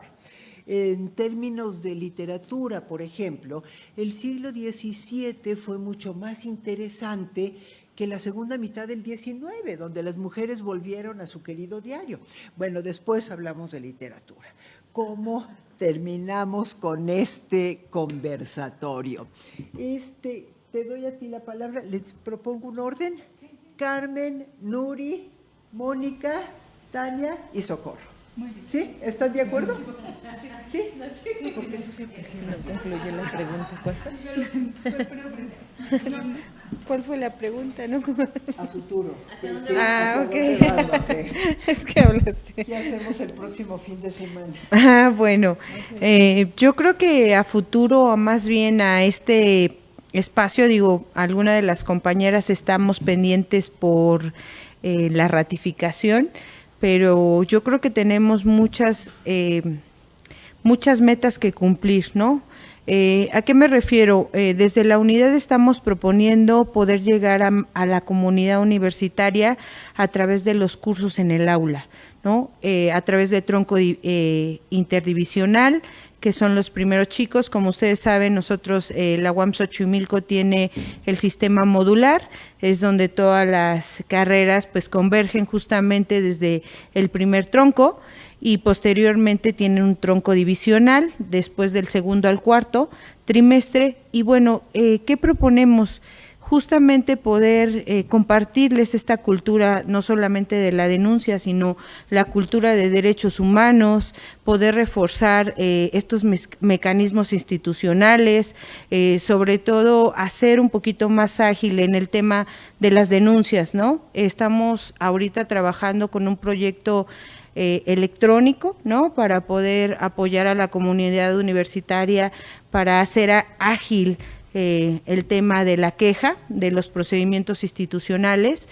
A: En términos de literatura, por ejemplo, el siglo XVII fue mucho más interesante que la segunda mitad del XIX, donde las mujeres volvieron a su querido diario. Bueno, después hablamos de literatura. ¿Cómo terminamos con este conversatorio? Te doy a ti la palabra, les propongo un orden. Carmen, Nuri, Mónica, Tania y Socorro. ¿Sí? ¿Están de acuerdo? ¿Sí? Sí. ¿Por qué tú siempre no concluyó la pregunta?
G: ¿Cuál fue la pregunta? ¿No?
A: A futuro.
G: Ok. Es que hablaste.
A: ¿Qué hacemos el próximo fin de semana?
G: Bueno, yo creo que a futuro, más bien a este espacio, digo, alguna de las compañeras estamos pendientes por la ratificación, pero yo creo que tenemos muchas metas que cumplir, ¿no? ¿A qué me refiero? Desde la unidad estamos proponiendo poder llegar a la comunidad universitaria a través de los cursos en el aula, ¿no? A través de tronco interdivisional, que son los primeros chicos. Como ustedes saben, nosotros, la UAM Xochimilco tiene el sistema modular, es donde todas las carreras pues convergen justamente desde el primer tronco y posteriormente tienen un tronco divisional después del segundo al cuarto trimestre. Y bueno, ¿qué proponemos? Justamente poder compartirles esta cultura, no solamente de la denuncia, sino la cultura de derechos humanos, poder reforzar estos mecanismos institucionales, sobre todo hacer un poquito más ágil en el tema de las denuncias, ¿no? Estamos ahorita trabajando con un proyecto electrónico, ¿no? Para poder apoyar a la comunidad universitaria para hacer ágil el tema de la queja, de los procedimientos institucionales.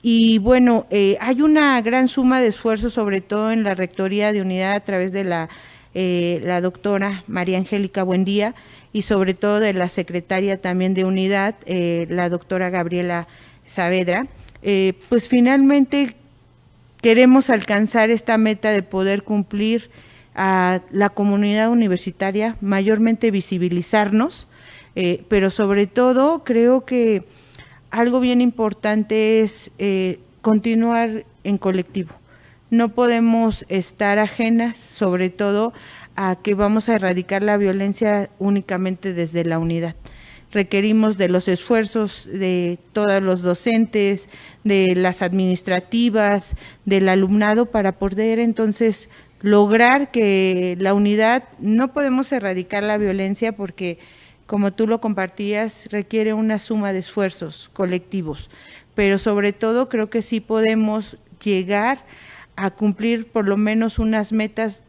G: Y bueno, hay una gran suma de esfuerzos, sobre todo en la Rectoría de Unidad a través de la doctora María Angélica Buendía y sobre todo de la secretaria también de Unidad, la doctora Gabriela Saavedra, pues finalmente queremos alcanzar esta meta de poder cumplir a la comunidad universitaria, mayormente visibilizarnos, pero sobre todo creo que algo bien importante es continuar en colectivo. No podemos estar ajenas, sobre todo, a que vamos a erradicar la violencia únicamente desde la unidad. Requerimos de los esfuerzos de todos los docentes, de las administrativas, del alumnado para poder entonces lograr que la unidad, no podemos erradicar la violencia porque, como tú lo compartías, requiere una suma de esfuerzos colectivos, pero sobre todo creo que sí podemos llegar a cumplir por lo menos unas metas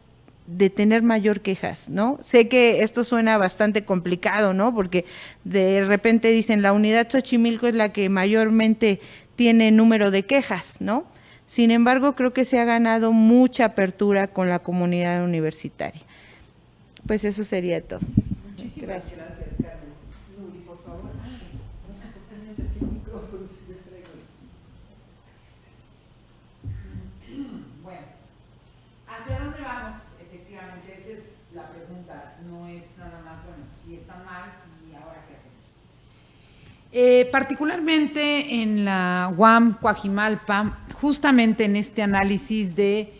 G: de tener mayor quejas, ¿no? Sé que esto suena bastante complicado, ¿no? Porque de repente dicen la unidad Xochimilco es la que mayormente tiene número de quejas, ¿no? Sin embargo, creo que se ha ganado mucha apertura con la comunidad universitaria. Pues eso sería todo.
A: Muchísimas gracias, Carmen. Nuri, por favor. No sé por qué no es aquí el micrófono, si yo traigo.
C: Bueno, ¿hacia dónde vamos? Efectivamente, esa es la pregunta. No es nada más, bueno, y está mal, ¿y ahora qué hacemos? Particularmente en la UAM Coajimalpa, justamente en este análisis de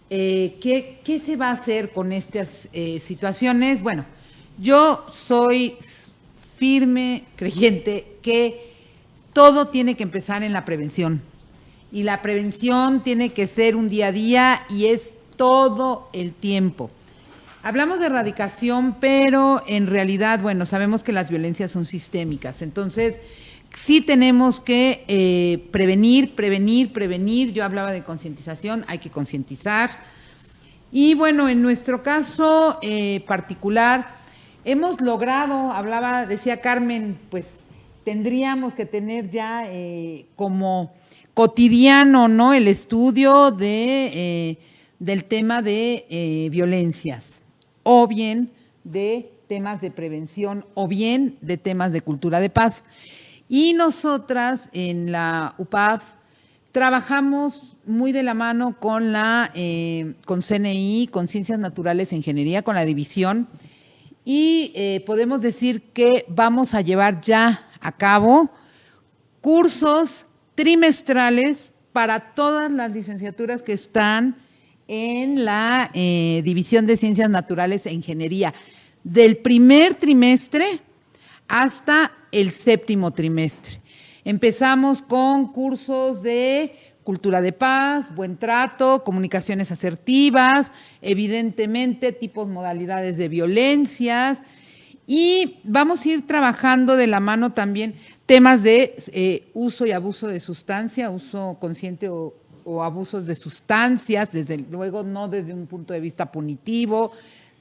C: qué se va a hacer con estas situaciones. Bueno, yo soy firme creyente que todo tiene que empezar en la prevención. Y la prevención tiene que ser un día a día y es todo el tiempo. Hablamos de erradicación, pero en realidad, bueno, sabemos que las violencias son sistémicas. Entonces, sí tenemos que prevenir. Yo hablaba de concientización, hay que concientizar. Y bueno, en nuestro caso particular, hemos logrado, decía Carmen, pues tendríamos que tener ya como cotidiano, ¿no?, el estudio del tema de violencias, o bien de temas de prevención, o bien de temas de cultura de paz. Y nosotras en la UPAV trabajamos muy de la mano con con CNI, con Ciencias Naturales e Ingeniería, con la división, y podemos decir que vamos a llevar ya a cabo cursos trimestrales para todas las licenciaturas que están en la División de Ciencias Naturales e Ingeniería, del primer trimestre hasta el séptimo trimestre. Empezamos con cursos de cultura de paz, buen trato, comunicaciones asertivas, evidentemente tipos, modalidades de violencias, y vamos a ir trabajando de la mano también temas de uso y abuso de sustancia, uso consciente o abusos de sustancias, desde luego no desde un punto de vista punitivo.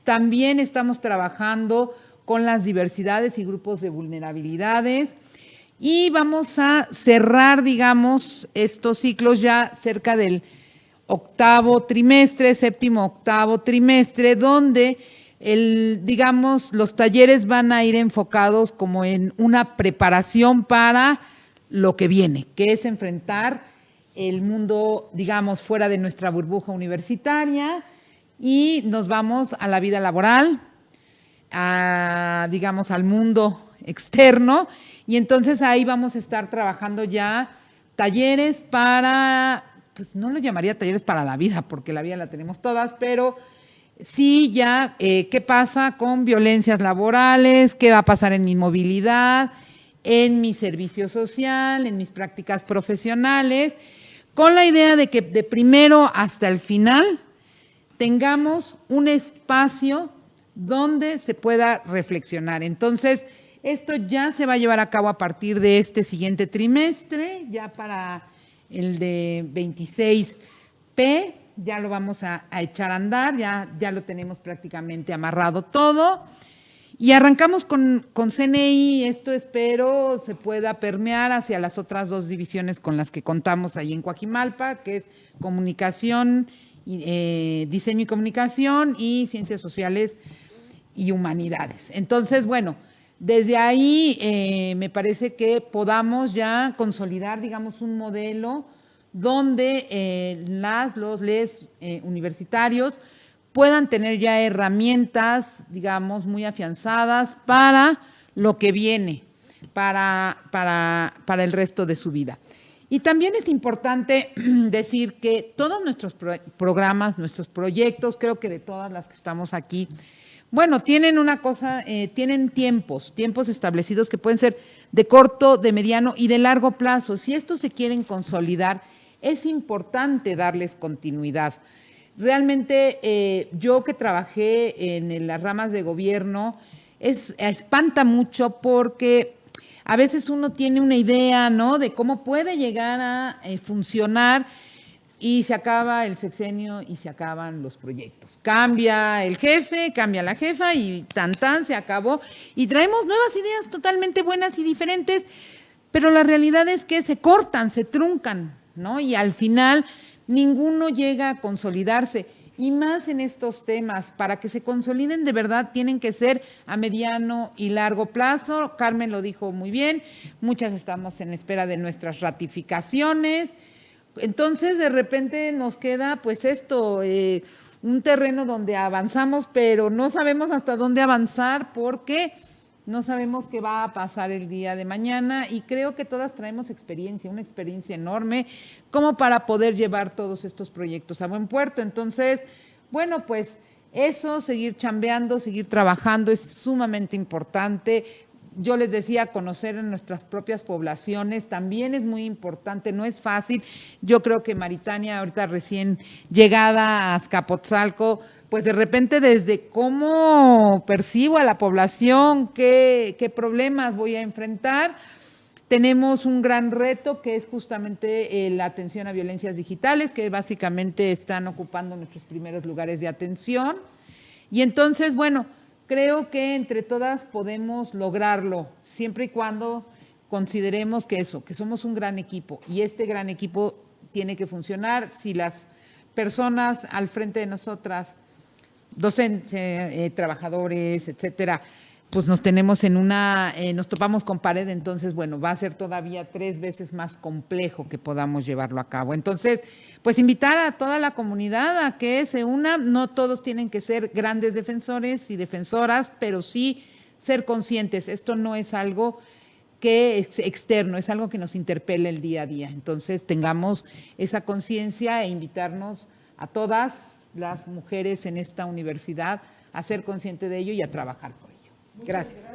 C: También estamos trabajando con las diversidades y grupos de vulnerabilidades, y vamos a cerrar, digamos, estos ciclos ya cerca del séptimo, octavo trimestre, donde digamos, los talleres van a ir enfocados como en una preparación para lo que viene, que es enfrentar el mundo, digamos, fuera de nuestra burbuja universitaria, y nos vamos a la vida laboral, digamos, al mundo externo, y entonces ahí vamos a estar trabajando ya talleres para, pues no lo llamaría talleres para la vida, porque la vida la tenemos todas, pero sí ya qué pasa con violencias laborales, qué va a pasar en mi movilidad, en mi servicio social, en mis prácticas profesionales, con la idea de que de primero hasta el final tengamos un espacio donde se pueda reflexionar. Entonces, esto ya se va a llevar a cabo a partir de este siguiente trimestre, ya para el de 26P, ya lo vamos a echar a andar, ya lo tenemos prácticamente amarrado todo. Y arrancamos con CNI, esto espero se pueda permear hacia las otras dos divisiones con las que contamos ahí en Coajimalpa, que es comunicación, diseño y comunicación, y ciencias sociales y humanidades. Entonces, bueno, Desde ahí me parece que podamos ya consolidar, digamos, un modelo donde los universitarios puedan tener ya herramientas, digamos, muy afianzadas para lo que viene, para el resto de su vida. Y también es importante decir que todos nuestros programas, nuestros proyectos, creo que de todas las que estamos aquí, bueno, tienen una cosa, tienen tiempos establecidos que pueden ser de corto, de mediano y de largo plazo. Si estos se quieren consolidar, es importante darles continuidad. Realmente yo que trabajé en las ramas de gobierno, espanta mucho porque a veces uno tiene una idea, ¿no?, de cómo puede llegar a funcionar y se acaba el sexenio y se acaban los proyectos. Cambia el jefe, cambia la jefa y se acabó. Y traemos nuevas ideas totalmente buenas y diferentes, pero la realidad es que se cortan, se truncan, ¿no? Y al final ninguno llega a consolidarse. Y más en estos temas, para que se consoliden de verdad, tienen que ser a mediano y largo plazo. Carmen lo dijo muy bien, muchas estamos en espera de nuestras ratificaciones. Entonces, de repente nos queda, pues esto, un terreno donde avanzamos, pero no sabemos hasta dónde avanzar porque no sabemos qué va a pasar el día de mañana y creo que todas traemos experiencia, una experiencia enorme como para poder llevar todos estos proyectos a buen puerto. Entonces, bueno, pues eso, seguir chambeando, seguir trabajando es sumamente importante. Yo les decía, conocer en nuestras propias poblaciones también es muy importante, no es fácil. Yo creo que Maritania, ahorita recién llegada a Azcapotzalco, pues de repente desde cómo percibo a la población, qué problemas voy a enfrentar, tenemos un gran reto que es justamente la atención a violencias digitales, que básicamente están ocupando nuestros primeros lugares de atención. Y entonces, bueno, creo que entre todas podemos lograrlo, siempre y cuando consideremos que somos un gran equipo y este gran equipo tiene que funcionar si las personas al frente de nosotras, docentes, trabajadores, etcétera, pues nos topamos con pared, entonces, bueno, va a ser todavía 3 veces más complejo que podamos llevarlo a cabo. Entonces, pues invitar a toda la comunidad a que se una, no todos tienen que ser grandes defensores y defensoras, pero sí ser conscientes. Esto no es algo que es externo, es algo que nos interpela el día a día. Entonces, tengamos esa conciencia e invitarnos a todas las mujeres en esta universidad a ser conscientes de ello y a trabajar por ello. Gracias.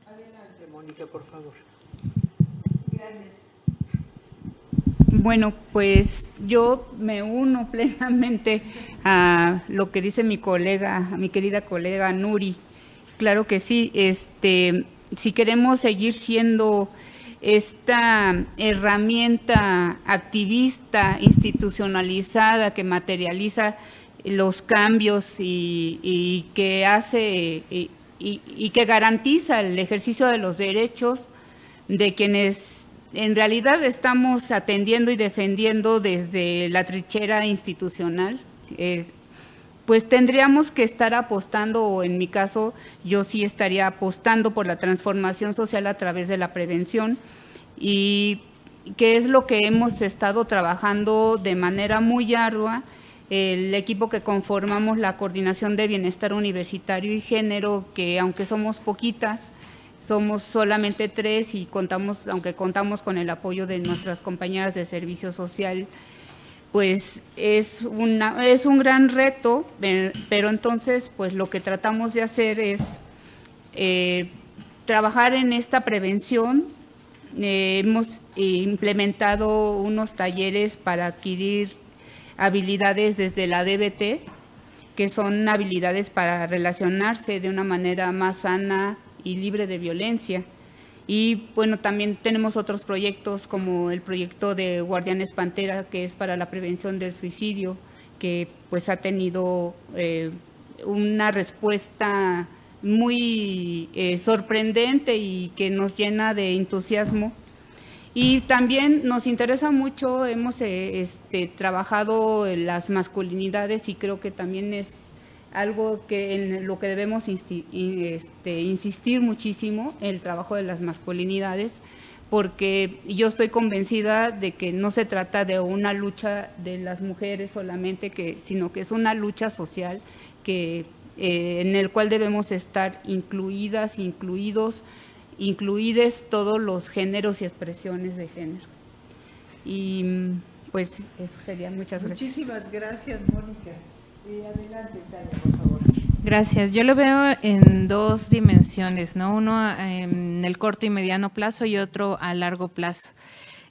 A: Adelante, Mónica, por favor.
E: Gracias.
F: Bueno, pues yo me uno plenamente a lo que dice mi querida colega Nuri. Claro que sí, si queremos seguir siendo esta herramienta activista, institucionalizada, que materializa los cambios y que hace y que garantiza el ejercicio de los derechos de quienes en realidad estamos atendiendo y defendiendo desde la trinchera institucional, pues tendríamos que estar apostando, o en mi caso yo sí estaría apostando por la transformación social a través de la prevención, y que es lo que hemos estado trabajando de manera muy ardua. El equipo que conformamos la Coordinación de Bienestar Universitario y Género, que aunque somos poquitas, somos solamente 3 y aunque contamos con el apoyo de nuestras compañeras de servicio social, pues es un gran reto, pero entonces pues lo que tratamos de hacer es trabajar en esta prevención. Hemos implementado unos talleres para adquirir habilidades desde la DBT, que son habilidades para relacionarse de una manera más sana y libre de violencia. Y bueno, también tenemos otros proyectos como el proyecto de Guardianes Pantera, que es para la prevención del suicidio, que pues ha tenido una respuesta muy sorprendente y que nos llena de entusiasmo. Y también nos interesa mucho, hemos trabajado en las masculinidades y creo que también es algo que en lo que debemos insistir muchísimo, el trabajo de las masculinidades, porque yo estoy convencida de que no se trata de una lucha de las mujeres solamente, sino que es una lucha social en el cual debemos estar incluidas, incluides todos los géneros y expresiones de género. Y pues eso sería. Muchas gracias.
A: Muchísimas gracias, Mónica. Adelante, Tania, por favor.
D: Gracias. Yo lo veo en dos dimensiones, ¿no? Uno en el corto y mediano plazo y otro a largo plazo.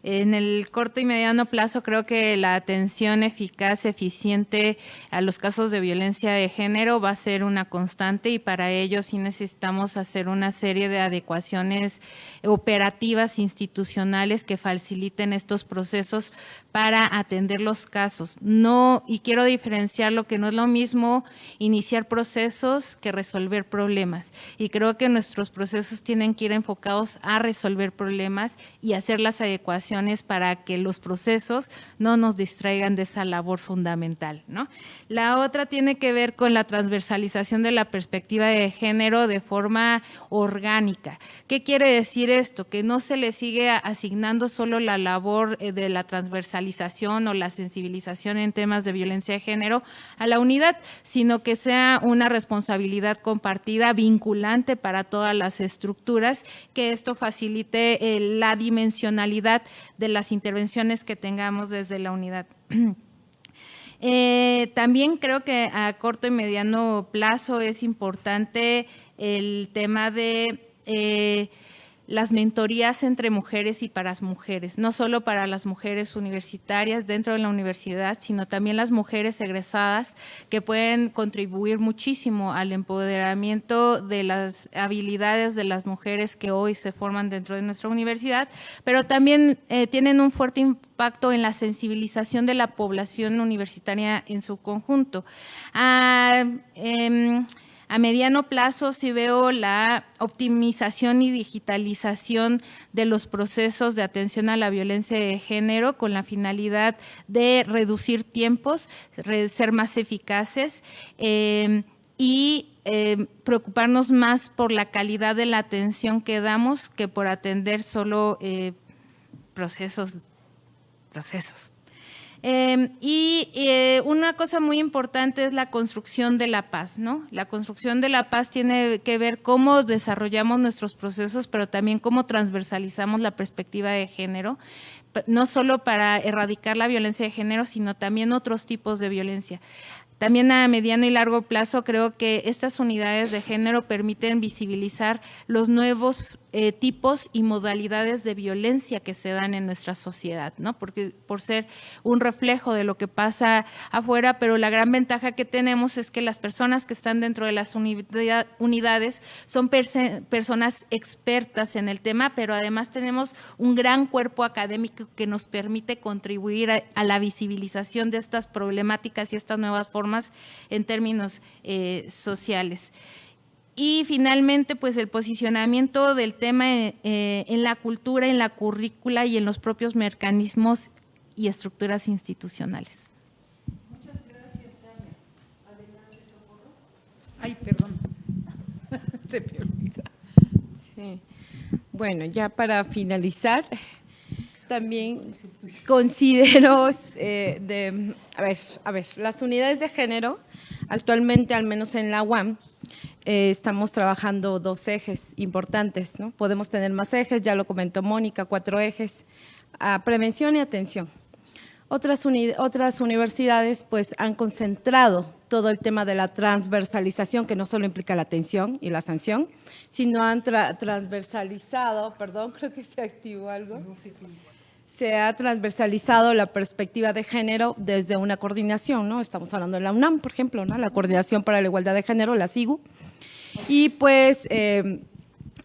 D: En el corto y mediano plazo creo que la atención eficaz, eficiente a los casos de violencia de género va a ser una constante, y para ello sí necesitamos hacer una serie de adecuaciones operativas institucionales que faciliten estos procesos para atender los casos. No, y quiero diferenciar lo que no es lo mismo iniciar procesos que resolver problemas, y creo que nuestros procesos tienen que ir enfocados a resolver problemas y hacer las adecuaciones para que los procesos no nos distraigan de esa labor fundamental, ¿no? La otra tiene que ver con la transversalización de la perspectiva de género de forma orgánica. ¿Qué quiere decir esto? Que no se le sigue asignando solo la labor de la transversalización o la sensibilización en temas de violencia de género a la unidad, sino que sea una responsabilidad compartida, vinculante para todas las estructuras, que esto facilite la dimensionalidad de las intervenciones que tengamos desde la unidad. También creo que a corto y mediano plazo es importante el tema de las mentorías entre mujeres y para mujeres, no solo para las mujeres universitarias dentro de la universidad, sino también las mujeres egresadas, que pueden contribuir muchísimo al empoderamiento de las habilidades de las mujeres que hoy se forman dentro de nuestra universidad, pero también tienen un fuerte impacto en la sensibilización de la población universitaria en su conjunto. A mediano plazo sí veo la optimización y digitalización de los procesos de atención a la violencia de género con la finalidad de reducir tiempos, ser más eficaces y preocuparnos más por la calidad de la atención que damos que por atender solo procesos. Una cosa muy importante es la construcción de la paz, ¿no? La construcción de la paz tiene que ver cómo desarrollamos nuestros procesos, pero también cómo transversalizamos la perspectiva de género, no solo para erradicar la violencia de género, sino también otros tipos de violencia. También a mediano y largo plazo creo que estas unidades de género permiten visibilizar los nuevos tipos y modalidades de violencia que se dan en nuestra sociedad, ¿no? Porque por ser un reflejo de lo que pasa afuera, pero la gran ventaja que tenemos es que las personas que están dentro de las unidades son personas expertas en el tema, pero además tenemos un gran cuerpo académico que nos permite contribuir a la visibilización de estas problemáticas y estas nuevas formas en términos sociales. Y finalmente, pues el posicionamiento del tema en la cultura, en la currícula y en los propios mecanismos y estructuras institucionales.
A: Muchas gracias, Tania. Adelante, Socorro.
H: Ay, perdón. Se me olvida. Sí. Bueno, ya para finalizar, también considero, a ver, las unidades de género, actualmente, al menos en la UAM, estamos trabajando 2 ejes importantes, ¿no? Podemos tener más ejes, ya lo comentó Mónica, 4 ejes, prevención y atención. Otras universidades pues han concentrado todo el tema de la transversalización, que no solo implica la atención y la sanción, sino han transversalizado, perdón, creo que se activó algo. No sé qué dice. Se ha transversalizado la perspectiva de género desde una coordinación, ¿no? Estamos hablando de la UNAM, por ejemplo, ¿no? La Coordinación para la Igualdad de Género, la CIGU. Y pues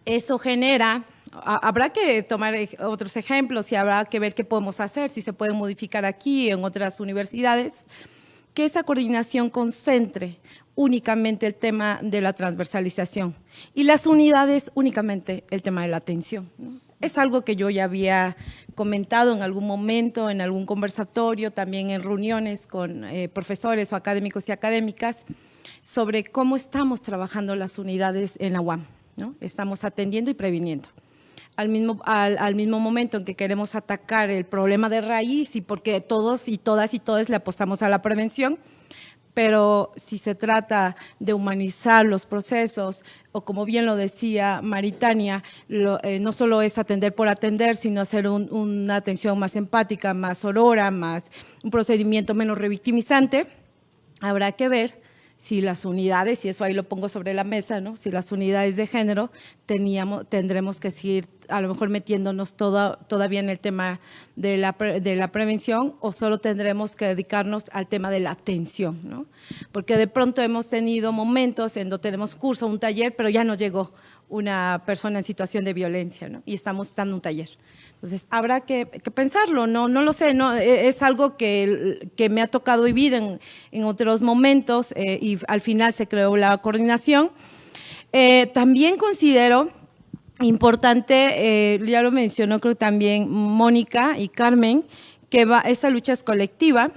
H: eso genera, habrá que tomar otros ejemplos y habrá que ver qué podemos hacer, si se puede modificar aquí en otras universidades, que esa coordinación concentre únicamente el tema de la transversalización y las unidades únicamente el tema de la atención, ¿no? Es algo que yo ya había comentado en algún momento, en algún conversatorio, también en reuniones con profesores o académicos y académicas, sobre cómo estamos trabajando las unidades en la UAM, ¿no? Estamos atendiendo y previniendo. Al mismo momento en que queremos atacar el problema de raíz y porque todos y todas le apostamos a la prevención, pero si se trata de humanizar los procesos, o como bien lo decía Maritania, no solo es atender por atender, sino hacer una atención más empática, más aurora, más un procedimiento menos revictimizante, habrá que ver si las unidades, y eso ahí lo pongo sobre la mesa, ¿no? Si las unidades de género tendremos que seguir a lo mejor metiéndonos todavía en el tema de la prevención, o solo tendremos que dedicarnos al tema de la atención, ¿no? Porque de pronto hemos tenido momentos en donde tenemos curso, un taller, pero ya no llegó una persona en situación de violencia, ¿no? Y estamos dando un taller. Entonces, habrá que pensarlo, no lo sé, no es algo que me ha tocado vivir en otros momentos y al final se creó la coordinación. También considero importante, ya lo mencionó creo también Mónica y Carmen, que esa lucha es colectiva.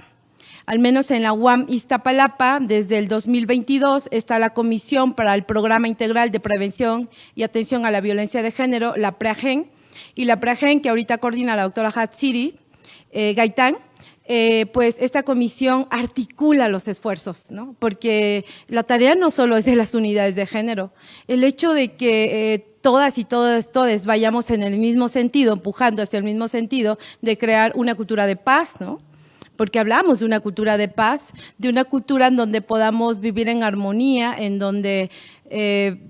H: Al menos en la UAM Iztapalapa, desde el 2022, está la Comisión para el Programa Integral de Prevención y Atención a la Violencia de Género, la PREAGEN, y la PREAGEN, que ahorita coordina la doctora Hatsiri Gaitán, pues esta comisión articula los esfuerzos, ¿no? Porque la tarea no solo es de las unidades de género, el hecho de que todas y todos vayamos en el mismo sentido, empujando hacia el mismo sentido de crear una cultura de paz, ¿no? Porque hablamos de una cultura de paz, de una cultura en donde podamos vivir en armonía, en donde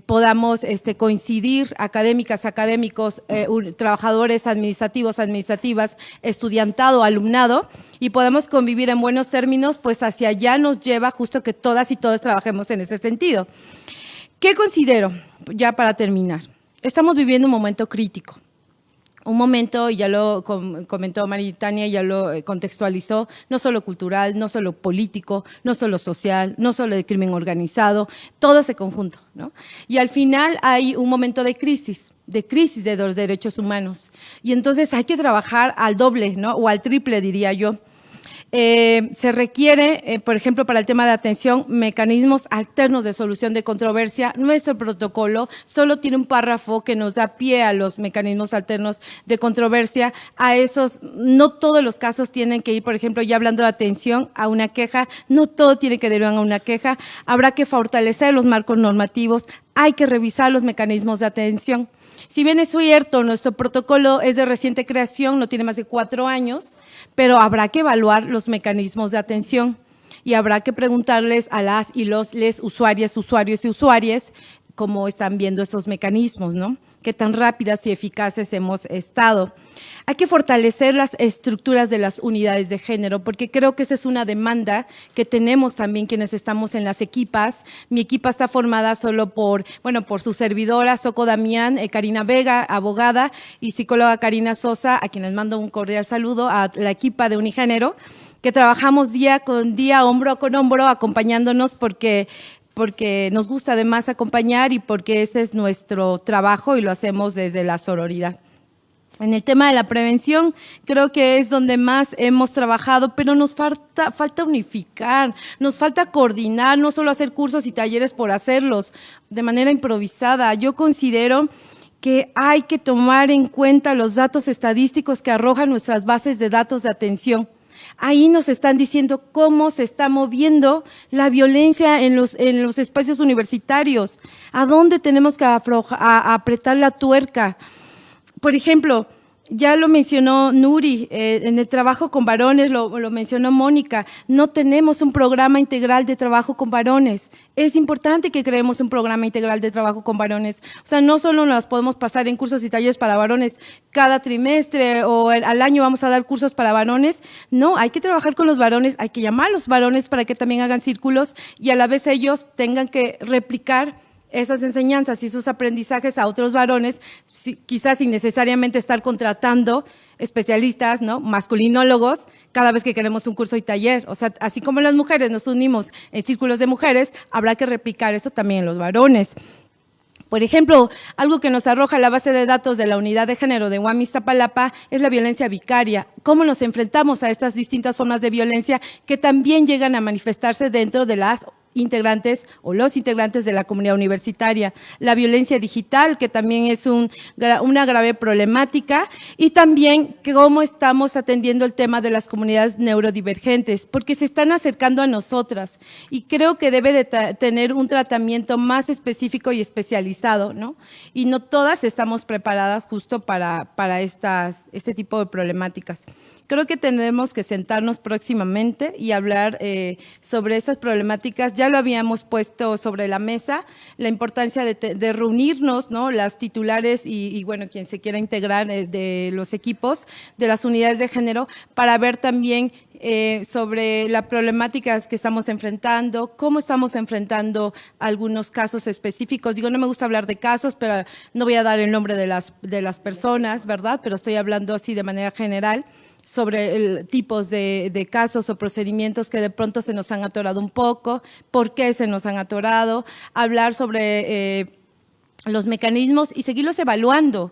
H: podamos coincidir, académicos, trabajadores administrativas, estudiantado, alumnado, y podamos convivir en buenos términos, pues hacia allá nos lleva justo que todas y todos trabajemos en ese sentido. ¿Qué considero? Ya para terminar, estamos viviendo un momento crítico. Un momento, y ya lo comentó Maritania, ya lo contextualizó, no solo cultural, no solo político, no solo social, no solo de crimen organizado, todo ese conjunto, ¿no? Y al final hay un momento de crisis de los derechos humanos. Y entonces hay que trabajar al doble, ¿no? O al triple, diría yo. Se requiere, por ejemplo, para el tema de atención, mecanismos alternos de solución de controversia. Nuestro protocolo solo tiene un párrafo que nos da pie a los mecanismos alternos de controversia. A esos, no todos los casos tienen que ir, por ejemplo, ya hablando de atención, a una queja, no todo tiene que derivar a una queja. Habrá que fortalecer los marcos normativos, hay que revisar los mecanismos de atención. Si bien es cierto, nuestro protocolo es de reciente creación, no tiene más de 4 años, pero habrá que evaluar los mecanismos de atención y habrá que preguntarles a las y los usuarios y usuarias cómo están viendo estos mecanismos, ¿no? Qué tan rápidas y eficaces hemos estado. Hay que fortalecer las estructuras de las unidades de género, porque creo que esa es una demanda que tenemos también quienes estamos en las equipas. Mi equipa está formada solo por su servidora, Soco Damián, Karina Vega, abogada, y psicóloga Karina Sosa, a quienes mando un cordial saludo, a la equipa de Unigénero, que trabajamos día con día, hombro con hombro, acompañándonos porque nos gusta además acompañar y porque ese es nuestro trabajo y lo hacemos desde la sororidad. En el tema de la prevención, creo que es donde más hemos trabajado, pero nos falta unificar, nos falta coordinar, no solo hacer cursos y talleres por hacerlos de manera improvisada. Yo considero que hay que tomar en cuenta los datos estadísticos que arrojan nuestras bases de datos de atención. Ahí nos están diciendo cómo se está moviendo la violencia en los espacios universitarios, a dónde tenemos que apretar la tuerca. Por ejemplo, ya lo mencionó Nuri, en el trabajo con varones, lo mencionó Mónica, no tenemos un programa integral de trabajo con varones. Es importante que creemos un programa integral de trabajo con varones. O sea, no solo nos podemos pasar en cursos y talleres para varones cada trimestre o al año vamos a dar cursos para varones. No, hay que trabajar con los varones, hay que llamar a los varones para que también hagan círculos y a la vez ellos tengan que replicar esas enseñanzas y sus aprendizajes a otros varones, quizás sin necesariamente estar contratando especialistas, ¿no? Masculinólogos, cada vez que queremos un curso y taller. O sea, así como las mujeres nos unimos en círculos de mujeres, habrá que replicar eso también en los varones. Por ejemplo, algo que nos arroja la base de datos de la unidad de género de UAM Iztapalapa es la violencia vicaria. Cómo nos enfrentamos a estas distintas formas de violencia que también llegan a manifestarse dentro de las integrantes o los integrantes de la comunidad universitaria. La violencia digital, que también es una grave problemática, y también cómo estamos atendiendo el tema de las comunidades neurodivergentes, porque se están acercando a nosotras y creo que debe de tener un tratamiento más específico y especializado, ¿no? Y no todas estamos preparadas justo para este tipo de problemáticas. Creo que tendremos que sentarnos próximamente y hablar sobre esas problemáticas. Ya lo habíamos puesto sobre la mesa, la importancia de reunirnos, ¿no? Las titulares y bueno, quien se quiera integrar de los equipos de las unidades de género para ver también sobre las problemáticas que estamos enfrentando, cómo estamos enfrentando algunos casos específicos. Digo, no me gusta hablar de casos, pero no voy a dar el nombre de las personas, ¿verdad? Pero estoy hablando así de manera general sobre tipos de casos o procedimientos que de pronto se nos han atorado un poco, por qué se nos han atorado, hablar sobre los mecanismos y seguirlos evaluando.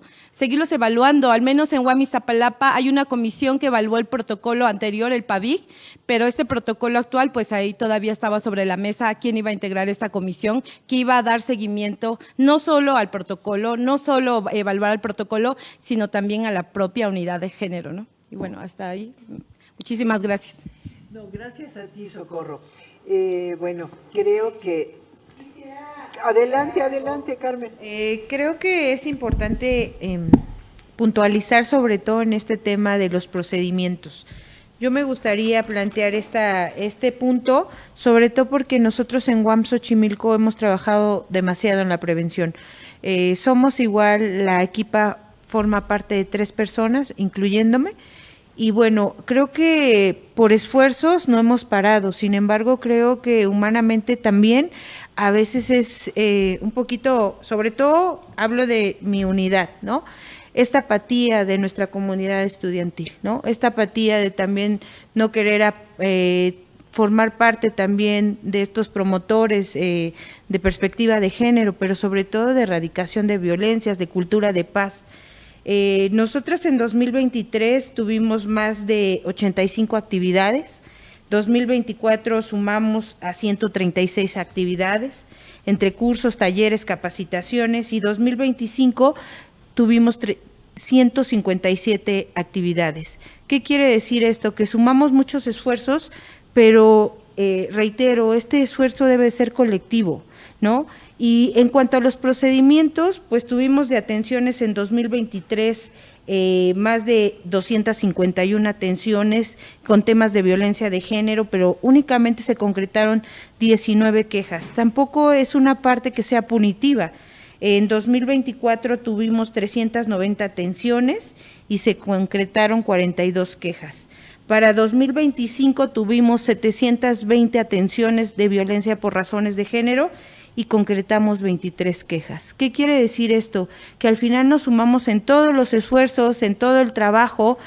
H: Al menos en UAM Iztapalapa hay una comisión que evaluó el protocolo anterior, el PAVIG, pero este protocolo actual, pues ahí todavía estaba sobre la mesa quién iba a integrar esta comisión, que iba a dar seguimiento no solo al protocolo, no solo evaluar el protocolo, sino también a la propia unidad de género, ¿no? Y bueno, hasta ahí. Muchísimas gracias.
A: No, gracias a ti, Socorro. Bueno, creo que... Adelante, Carmen.
G: Creo que es importante puntualizar sobre todo en este tema de los procedimientos. Yo me gustaría plantear este punto, sobre todo porque nosotros en UAM Xochimilco hemos trabajado demasiado en la prevención. Somos igual, la equipa forma parte de 3 personas, incluyéndome, y bueno, creo que por esfuerzos no hemos parado, sin embargo, creo que humanamente también a veces es un poquito, sobre todo hablo de mi unidad, ¿no? Esta apatía de nuestra comunidad estudiantil, ¿no? Esta apatía de también no querer formar parte también de estos promotores de perspectiva de género, pero sobre todo de erradicación de violencias, de cultura de paz. Nosotras en 2023 tuvimos más de 85 actividades, 2024 sumamos a 136 actividades, entre cursos, talleres, capacitaciones, y 2025 tuvimos 157 actividades. ¿Qué quiere decir esto? Que sumamos muchos esfuerzos, pero reitero, este esfuerzo debe ser colectivo, ¿no? Y en cuanto a los procedimientos, pues tuvimos de atenciones en 2023 más de 251 atenciones con temas de violencia de género, pero únicamente se concretaron 19 quejas. Tampoco es una parte que sea punitiva. En 2024 tuvimos 390 atenciones y se concretaron 42 quejas. Para 2025 tuvimos 720 atenciones de violencia por razones de género y concretamos 23 quejas. ¿Qué quiere decir esto? Que al final nos sumamos en todos los esfuerzos, en todo el trabajo,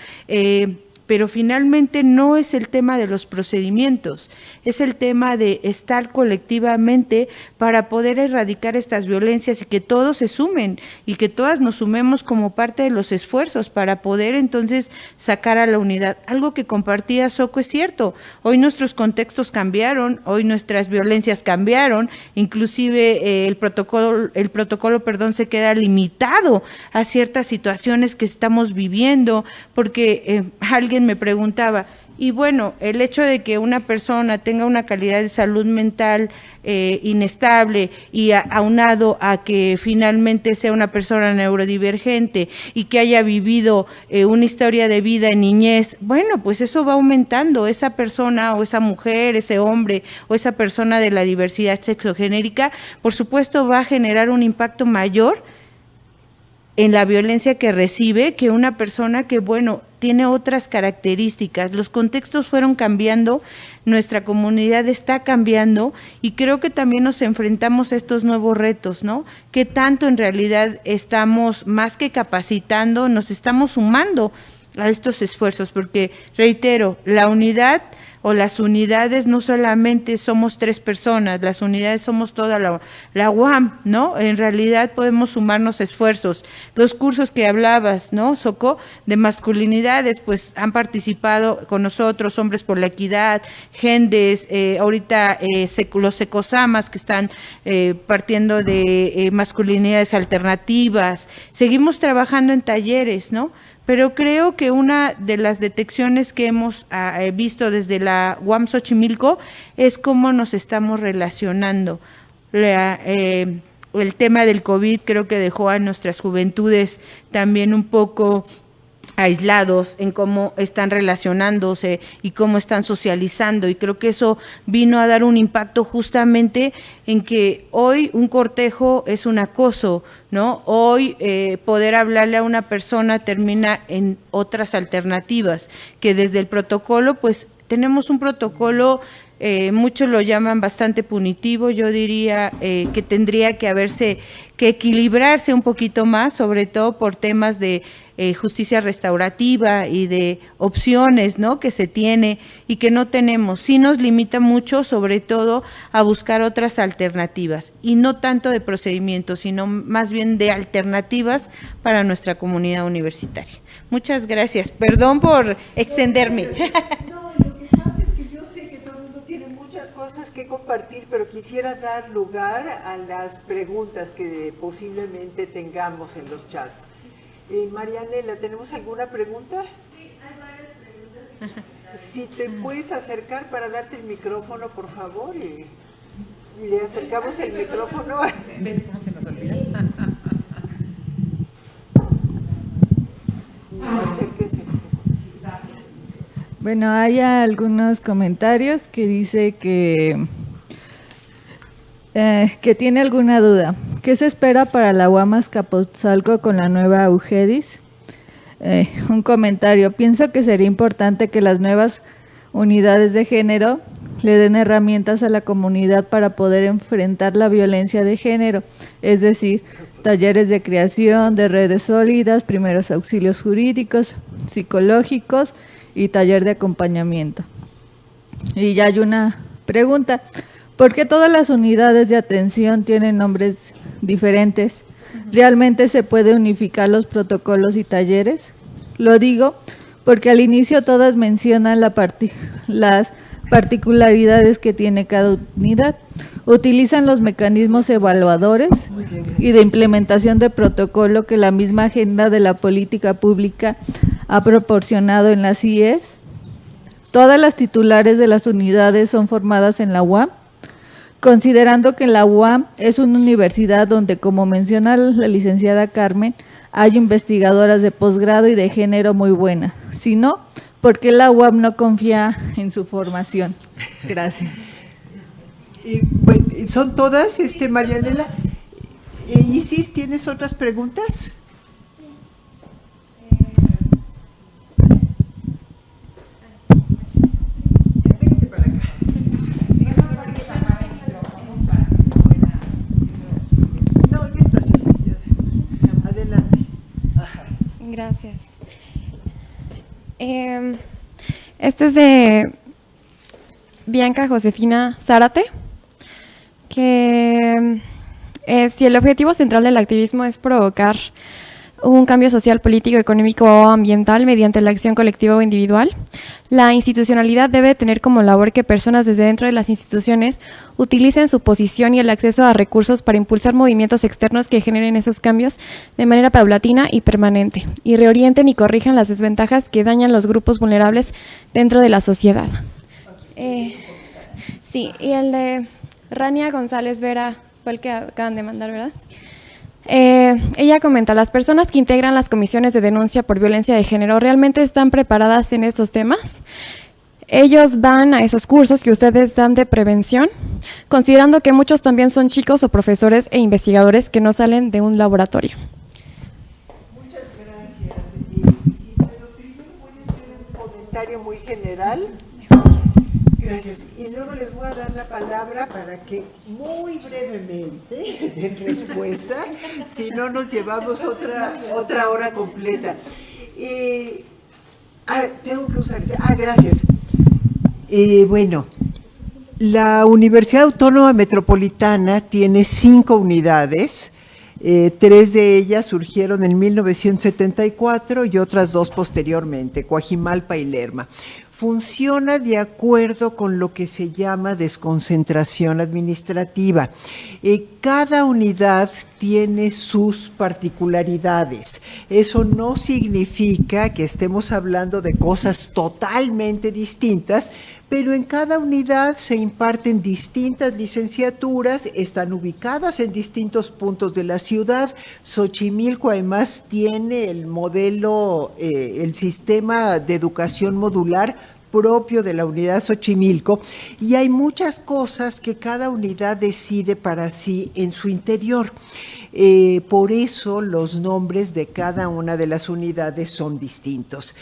G: pero finalmente no es el tema de los procedimientos, es el tema de estar colectivamente para poder erradicar estas violencias y que todos se sumen y que todas nos sumemos como parte de los esfuerzos para poder entonces sacar a la unidad. Algo que compartía Soco es cierto, hoy nuestros contextos cambiaron, hoy nuestras violencias cambiaron, inclusive el protocolo se queda limitado a ciertas situaciones que estamos viviendo, porque alguien me preguntaba, y bueno, el hecho de que una persona tenga una calidad de salud mental inestable y aunado a que finalmente sea una persona neurodivergente y que haya vivido una historia de vida en niñez, bueno, pues eso va aumentando, esa persona o esa mujer, ese hombre o esa persona de la diversidad sexogenérica, por supuesto va a generar un impacto mayor en la violencia que recibe que una persona que, bueno, tiene otras características. Los contextos fueron cambiando, nuestra comunidad está cambiando y creo que también nos enfrentamos a estos nuevos retos, ¿no? ¿Qué tanto en realidad estamos más que capacitando, nos estamos sumando a estos esfuerzos? Porque, reitero, la unidad o las unidades no solamente somos 3 personas, las unidades somos toda la UAM, ¿no? En realidad podemos sumarnos esfuerzos. Los cursos que hablabas, ¿no, Soco? De masculinidades, pues han participado con nosotros, Hombres por la Equidad, Gendes, ahorita los Secosamas que están partiendo de masculinidades alternativas. Seguimos trabajando en talleres, ¿no? Pero creo que una de las detecciones que hemos visto desde la UAM Xochimilco es cómo nos estamos relacionando. El tema del COVID creo que dejó a nuestras juventudes también un poco aislados en cómo están relacionándose y cómo están socializando, y creo que eso vino a dar un impacto justamente en que hoy un cortejo es un acoso, ¿no? Hoy poder hablarle a una persona termina en otras alternativas, que desde el protocolo, pues tenemos un protocolo, muchos lo llaman bastante punitivo, yo diría que tendría que equilibrarse un poquito más, sobre todo por temas de justicia restaurativa y de opciones, ¿no?, que se tiene y que no tenemos. Sí nos limita mucho, sobre todo, a buscar otras alternativas, y no tanto de procedimientos, sino más bien de alternativas para nuestra comunidad universitaria. Muchas gracias. Perdón por extenderme.
A: No, lo que pasa es que yo sé que todo el mundo tiene muchas cosas que compartir, pero quisiera dar lugar a las preguntas que posiblemente tengamos en los chats. Marianela, ¿tenemos alguna pregunta?
I: Sí, hay varias preguntas.
A: Si te puedes acercar para darte el micrófono, por favor, y le acercamos el micrófono.
C: ¿Ves cómo se nos olvida?
A: Acérquese.
I: Bueno, hay algunos comentarios que dice que tiene alguna duda. ¿Qué se espera para la UAM Azcapotzalco con la nueva UGEDIS? Un comentario. Pienso que sería importante que las nuevas unidades de género le den herramientas a la comunidad para poder enfrentar la violencia de género, es decir, talleres de creación de redes sólidas, primeros auxilios jurídicos, psicológicos y taller de acompañamiento. Y ya hay una pregunta. ¿Por qué todas las unidades de atención tienen nombres diferentes? ¿Realmente se puede unificar los protocolos y talleres? Lo digo porque al inicio todas mencionan las particularidades que tiene cada unidad. Utilizan los mecanismos evaluadores y de implementación de protocolo que la misma agenda de la política pública ha proporcionado en las IES. Todas las titulares de las unidades son formadas en la UAM, considerando que la UAM es una universidad donde, como menciona la licenciada Carmen, hay investigadoras de posgrado y de género muy buena. Si no, ¿por qué la UAM no confía en su formación? Gracias.
A: Bueno, ¿son todas, Marianela? Isis, ¿tienes otras preguntas?
J: Gracias. Este es de Bianca Josefina Zárate, que si el objetivo central del activismo es provocar un cambio social, político, económico o ambiental mediante la acción colectiva o individual, la institucionalidad debe tener como labor que personas desde dentro de las instituciones utilicen su posición y el acceso a recursos para impulsar movimientos externos que generen esos cambios de manera paulatina y permanente, y reorienten y corrijan las desventajas que dañan los grupos vulnerables dentro de la sociedad. Sí, y el de Rania González Vera fue el que acaban de mandar, ¿verdad? Ella comenta, ¿las personas que integran las comisiones de denuncia por violencia de género realmente están preparadas en estos temas? Ellos van a esos cursos que ustedes dan de prevención, considerando que muchos también son chicos o profesores e investigadores que no salen de un laboratorio.
A: Muchas gracias. Sí, pero primero voy a hacer un comentario muy general. Gracias. Y luego les voy a dar la palabra para que muy brevemente den respuesta, si no nos llevamos otra hora completa. Tengo que usar gracias. Bueno, la Universidad Autónoma Metropolitana tiene 5 unidades. 3 de ellas surgieron en 1974 y otras 2 posteriormente, Coajimalpa y Lerma. Funciona de acuerdo con lo que se llama desconcentración administrativa. Cada unidad tiene sus particularidades. Eso no significa que estemos hablando de cosas totalmente distintas, pero en cada unidad se imparten distintas licenciaturas, están ubicadas en distintos puntos de la ciudad. Xochimilco además tiene el modelo, el sistema de educación modular propio de la unidad Xochimilco, y hay muchas cosas que cada unidad decide para sí en su interior. Por eso los nombres de cada una de las unidades son distintos.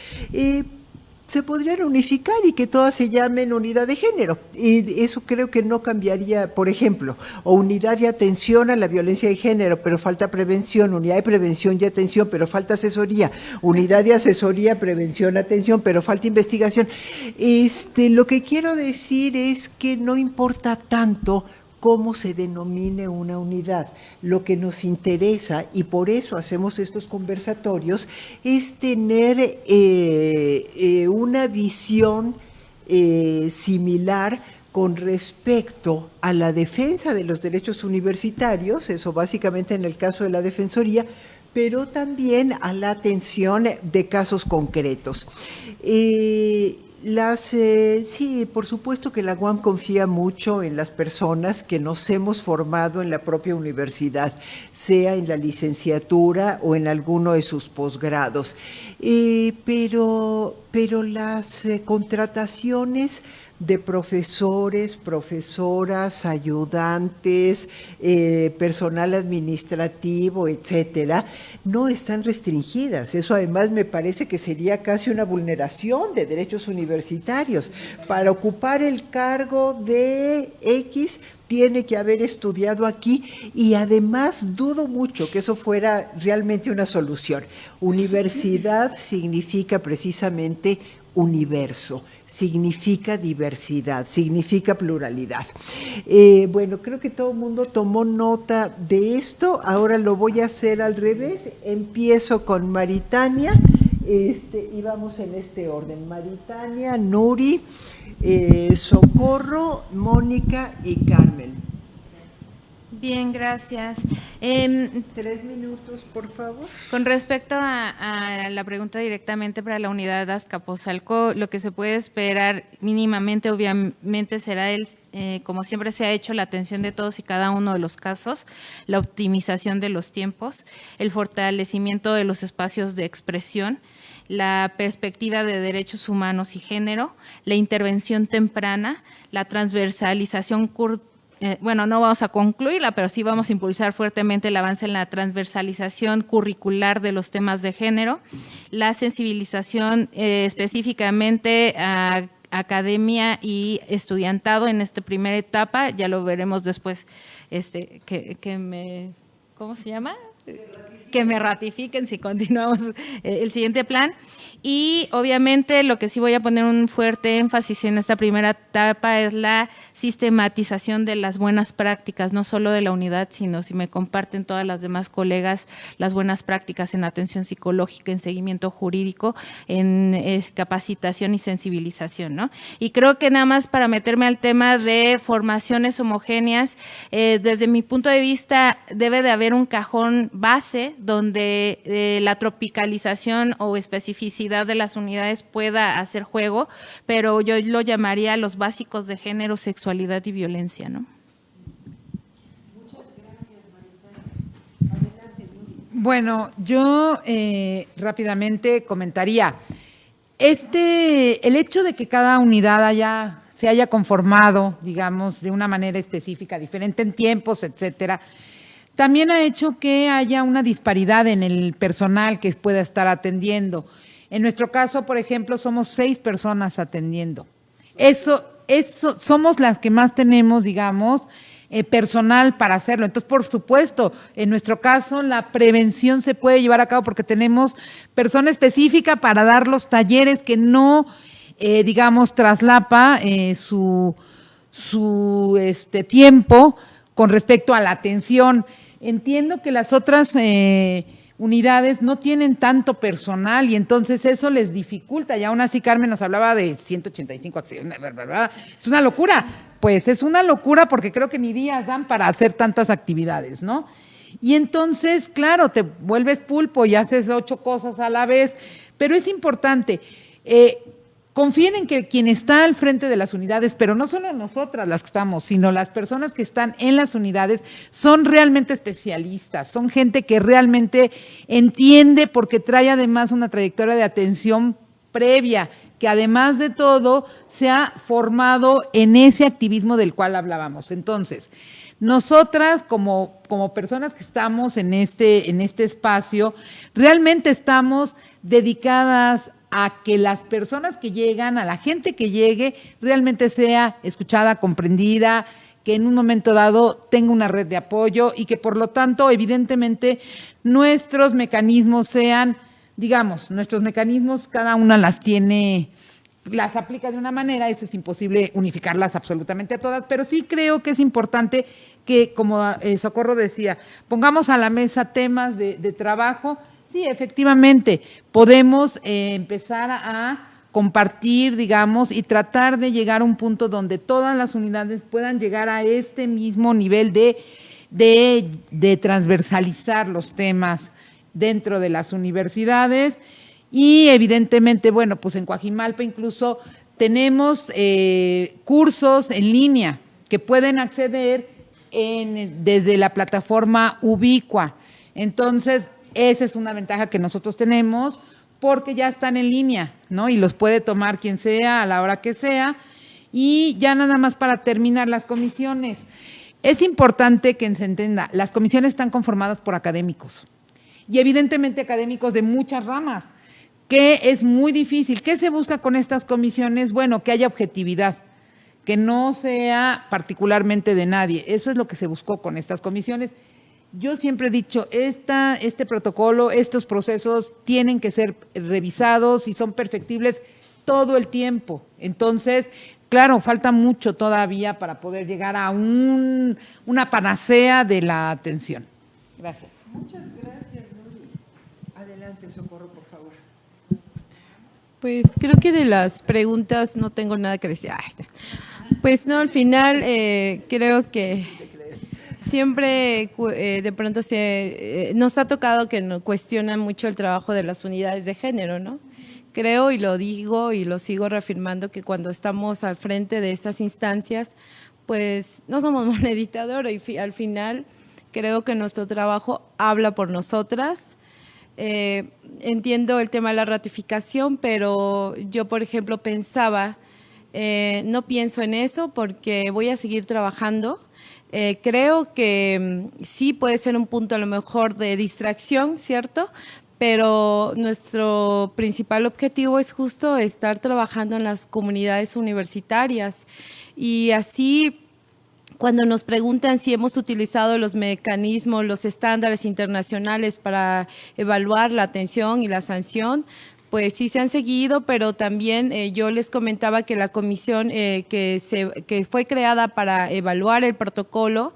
A: Se podrían unificar y que todas se llamen unidad de género. Y eso creo que no cambiaría, por ejemplo, o unidad de atención a la violencia de género, pero falta prevención, unidad de prevención y atención, pero falta asesoría, unidad de asesoría, prevención, atención, pero falta investigación. Lo que quiero decir es que no importa tanto cómo se denomine una unidad. Lo que nos interesa, y por eso hacemos estos conversatorios, es tener una visión similar con respecto a la defensa de los derechos universitarios, eso básicamente en el caso de la Defensoría, pero también a la atención de casos concretos. Sí, por supuesto que la UAM confía mucho en las personas que nos hemos formado en la propia universidad, sea en la licenciatura o en alguno de sus posgrados. Pero las contrataciones de profesores, profesoras, ayudantes, personal administrativo, etcétera, no están restringidas. Eso además me parece que sería casi una vulneración de derechos universitarios. Para ocupar el cargo de X tiene que haber estudiado aquí, y además dudo mucho que eso fuera realmente una solución. Universidad significa precisamente universo, significa diversidad, significa pluralidad. Bueno, creo que todo el mundo tomó nota de esto. Ahora lo voy a hacer al revés. Empiezo con Maritania y vamos en este orden: Maritania, Nuri, Socorro, Mónica y Carmen.
D: Bien, gracias.
A: 3 minutos, por favor.
D: Con respecto a la pregunta directamente para la unidad de Azcapotzalco, lo que se puede esperar mínimamente, obviamente, será como siempre se ha hecho, la atención de todos y cada uno de los casos, la optimización de los tiempos, el fortalecimiento de los espacios de expresión, la perspectiva de derechos humanos y género, la intervención temprana, la transversalización bueno, no vamos a concluirla, pero sí vamos a impulsar fuertemente el avance en la transversalización curricular de los temas de género, la sensibilización específicamente a academia y estudiantado en esta primera etapa. Ya lo veremos después, ¿cómo se llama? Que me ratifiquen si continuamos el siguiente plan. Y obviamente lo que sí voy a poner un fuerte énfasis en esta primera etapa es la sistematización de las buenas prácticas, no solo de la unidad, sino, si me comparten todas las demás colegas, las buenas prácticas en atención psicológica, en seguimiento jurídico, en capacitación y sensibilización, ¿no? Y creo que nada más para meterme al tema de formaciones homogéneas, desde mi punto de vista debe de haber un cajón base donde la tropicalización o especificidad de las unidades pueda hacer juego, pero yo lo llamaría los básicos de género, sexualidad y violencia, ¿no?
A: Muchas gracias, Maritania. Adelante, Nuri.
C: Bueno, yo rápidamente comentaría, el hecho de que cada unidad se haya conformado, digamos, de una manera específica, diferente en tiempos, etcétera, también ha hecho que haya una disparidad en el personal que pueda estar atendiendo. En nuestro caso, por ejemplo, somos 6 personas atendiendo. Eso somos las que más tenemos, digamos, personal para hacerlo. Entonces, por supuesto, en nuestro caso, la prevención se puede llevar a cabo porque tenemos persona específica para dar los talleres que no digamos, traslapa su tiempo con respecto a la atención. Entiendo que las otras unidades no tienen tanto personal y entonces eso les dificulta. Y aún así Carmen nos hablaba de 185 acciones, ¿verdad? Es una locura. Pues es una locura porque creo que ni días dan para hacer tantas actividades, ¿no? Y entonces, claro, te vuelves pulpo y haces 8 cosas a la vez, pero es importante. Confíen en que quien está al frente de las unidades, pero no solo nosotras las que estamos, sino las personas que están en las unidades, son realmente especialistas, son gente que realmente entiende porque trae además una trayectoria de atención previa, que además de todo se ha formado en ese activismo del cual hablábamos. Entonces, nosotras como personas que estamos en este espacio, realmente estamos dedicadas a que las personas que llegan, a la gente que llegue, realmente sea escuchada, comprendida, que en un momento dado tenga una red de apoyo y que por lo tanto, evidentemente, nuestros mecanismos sean, digamos, nuestros mecanismos, cada una las tiene, las aplica de una manera, eso es imposible unificarlas absolutamente a todas, pero sí creo que es importante que, como Socorro decía, pongamos a la mesa temas de trabajo. Sí, efectivamente, podemos empezar a compartir, digamos, y tratar de llegar a un punto donde todas las unidades puedan llegar a este mismo nivel de transversalizar los temas dentro de las universidades. Y evidentemente, bueno, pues en Coajimalpa incluso tenemos cursos en línea que pueden acceder desde la plataforma Ubicua. Entonces, esa es una ventaja que nosotros tenemos porque ya están en línea, ¿no? Y los puede tomar quien sea a la hora que sea. Y ya nada más para terminar, las comisiones. Es importante que se entienda, las comisiones están conformadas por académicos y evidentemente académicos de muchas ramas, que es muy difícil. ¿Qué se busca con estas comisiones? Bueno, que haya objetividad, que no sea particularmente de nadie. Eso es lo que se buscó con estas comisiones. Yo siempre he dicho, este protocolo, estos procesos tienen que ser revisados y son perfectibles todo el tiempo. Entonces, claro, falta mucho todavía para poder llegar a una panacea de la atención. Gracias.
A: Muchas gracias, Nuri. Adelante, Socorro, por favor.
H: Pues creo que de las preguntas no tengo nada que decir. Pues no, al final creo que siempre de pronto nos ha tocado que nos cuestionan mucho el trabajo de las unidades de género, ¿no? Creo, y lo digo y lo sigo reafirmando, que cuando estamos al frente de estas instancias, pues no somos monedita de oro y al final creo que nuestro trabajo habla por nosotras. Entiendo el tema de la ratificación, pero yo, por ejemplo, pensaba, no pienso en eso porque voy a seguir trabajando. Creo que sí puede ser un punto a lo mejor de distracción, ¿cierto? Pero nuestro principal objetivo es justo estar trabajando en las comunidades universitarias y así cuando nos preguntan si hemos utilizado los mecanismos, los estándares internacionales para evaluar la atención y la sanción, pues sí se han seguido, pero también yo les comentaba que la comisión que fue creada para evaluar el protocolo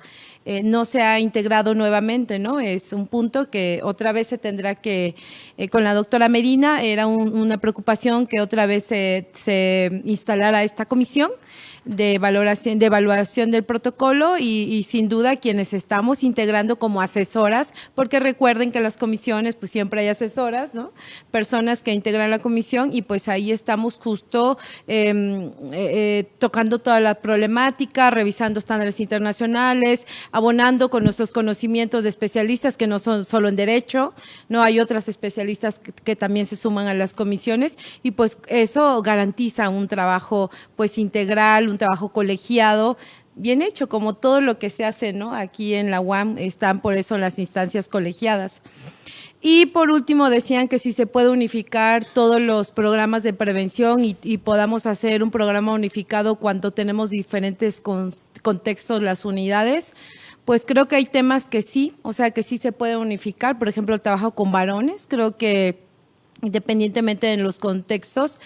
H: no se ha integrado nuevamente, ¿no? Es un punto que otra vez se tendrá que, con la doctora Medina, era una preocupación que otra vez se instalara esta comisión de evaluación del protocolo y sin duda quienes estamos integrando como asesoras, porque recuerden que en las comisiones pues siempre hay asesoras, ¿no? Personas que integran la comisión y pues ahí estamos justo tocando toda la problemática, revisando estándares internacionales, abonando con nuestros conocimientos de especialistas que no son solo en derecho, no hay otras especialistas que también se suman a las comisiones y pues eso garantiza un trabajo pues integral, un trabajo colegiado, bien hecho, como todo lo que se hace, ¿no? Aquí en la UAM están por eso las instancias colegiadas. Y por último decían que si se puede unificar todos los programas de prevención y podamos hacer un programa unificado cuando tenemos diferentes contextos las unidades, pues creo que hay temas que sí, o sea que sí se puede unificar, por ejemplo el trabajo con varones, creo que independientemente de los contextos.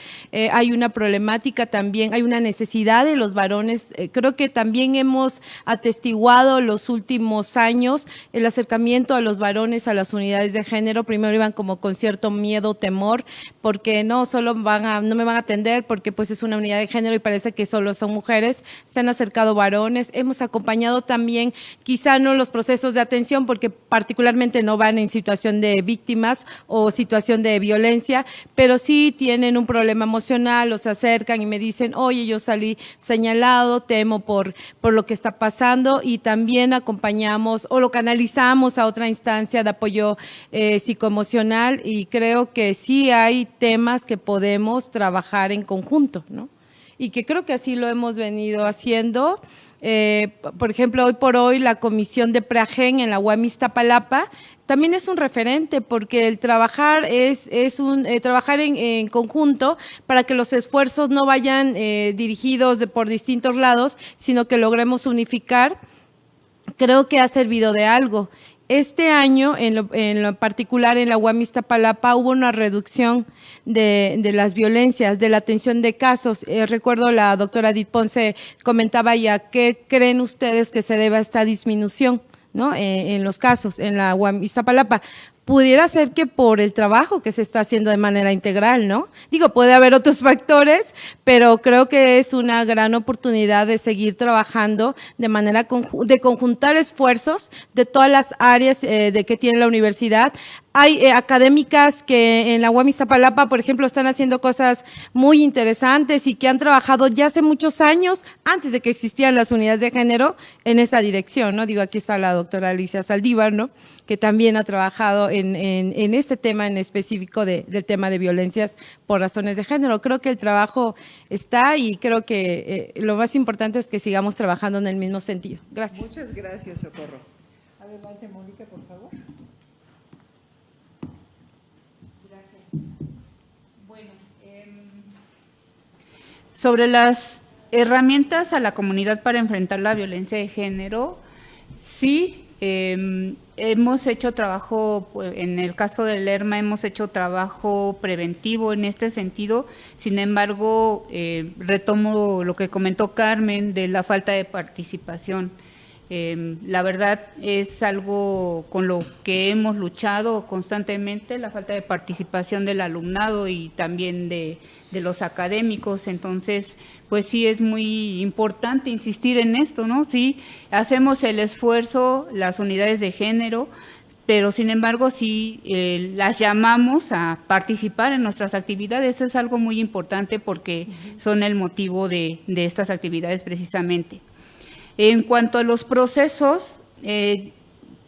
H: Hay una problemática también, hay una necesidad de los varones. Creo que también hemos atestiguado los últimos años el acercamiento a los varones a las unidades de género. Primero iban como con cierto miedo, temor, porque no me van a atender porque pues es una unidad de género y parece que solo son mujeres. Se han acercado varones. Hemos acompañado también, quizá no los procesos de atención, porque particularmente no van en situación de víctimas o situación de violencia, pero sí tienen un problema emocional o se acercan y me dicen, oye, yo salí señalado, temo por lo que está pasando, y también acompañamos o lo canalizamos a otra instancia de apoyo psicoemocional, y creo que sí hay temas que podemos trabajar en conjunto, ¿no? Y que creo que así lo hemos venido haciendo. Por ejemplo, hoy por hoy la comisión de Preagen en la UAM Iztapalapa también es un referente, porque el trabajar trabajar en conjunto para que los esfuerzos no vayan dirigidos por distintos lados, sino que logremos unificar. Creo que ha servido de algo. Este año, en lo particular en la UAM Iztapalapa, hubo una reducción de las violencias, de la atención de casos. Recuerdo la doctora Edith Ponce comentaba ya, ¿qué creen ustedes que se debe a esta disminución, ¿no? En los casos en la UAM Iztapalapa? Pudiera ser que por el trabajo que se está haciendo de manera integral, ¿no? Digo, puede haber otros factores, pero creo que es una gran oportunidad de seguir trabajando de manera de conjuntar esfuerzos de todas las áreas de que tiene la universidad. Hay académicas que en la UAM Iztapalapa, por ejemplo, están haciendo cosas muy interesantes y que han trabajado ya hace muchos años, antes de que existieran las unidades de género, en esa dirección, ¿no? Digo, aquí está la doctora Alicia Saldívar, ¿no? Que también ha trabajado en este tema en específico del tema de violencias por razones de género. Creo que el trabajo está, y creo que lo más importante es que sigamos trabajando en el mismo sentido. Gracias.
A: Muchas gracias, Socorro. Adelante, Mónica, por favor.
F: Sobre las herramientas a la comunidad para enfrentar la violencia de género, sí, hemos hecho trabajo, en el caso del Lerma hemos hecho trabajo preventivo en este sentido. Sin embargo, retomo lo que comentó Carmen de la falta de participación. La verdad es algo con lo que hemos luchado constantemente, la falta de participación del alumnado y también de los académicos. Entonces, pues sí es muy importante insistir en esto, ¿no? Sí, hacemos el esfuerzo, las unidades de género, pero sin embargo sí las llamamos a participar en nuestras actividades. Eso es algo muy importante porque son el motivo de estas actividades precisamente. En cuanto a los procesos,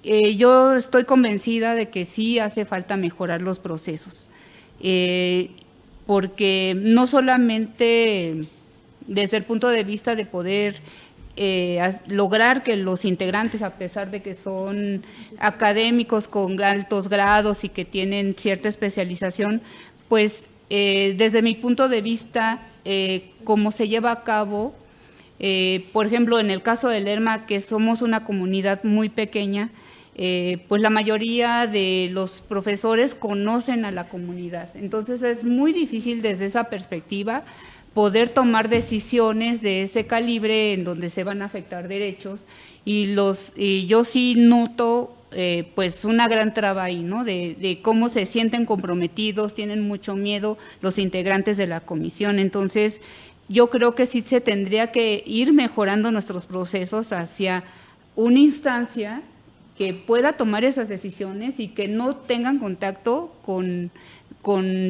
F: yo estoy convencida de que sí hace falta mejorar los procesos, porque no solamente desde el punto de vista de poder lograr que los integrantes, a pesar de que son académicos con altos grados y que tienen cierta especialización, pues desde mi punto de vista, cómo se lleva a cabo, por ejemplo, en el caso del Lerma, que somos una comunidad muy pequeña, pues la mayoría de los profesores conocen a la comunidad. Entonces es muy difícil desde esa perspectiva poder tomar decisiones de ese calibre en donde se van a afectar derechos, y yo sí noto pues una gran traba ahí, ¿no? De cómo se sienten comprometidos, tienen mucho miedo los integrantes de la comisión. Entonces yo creo que sí se tendría que ir mejorando nuestros procesos hacia una instancia que pueda tomar esas decisiones y que no tengan contacto con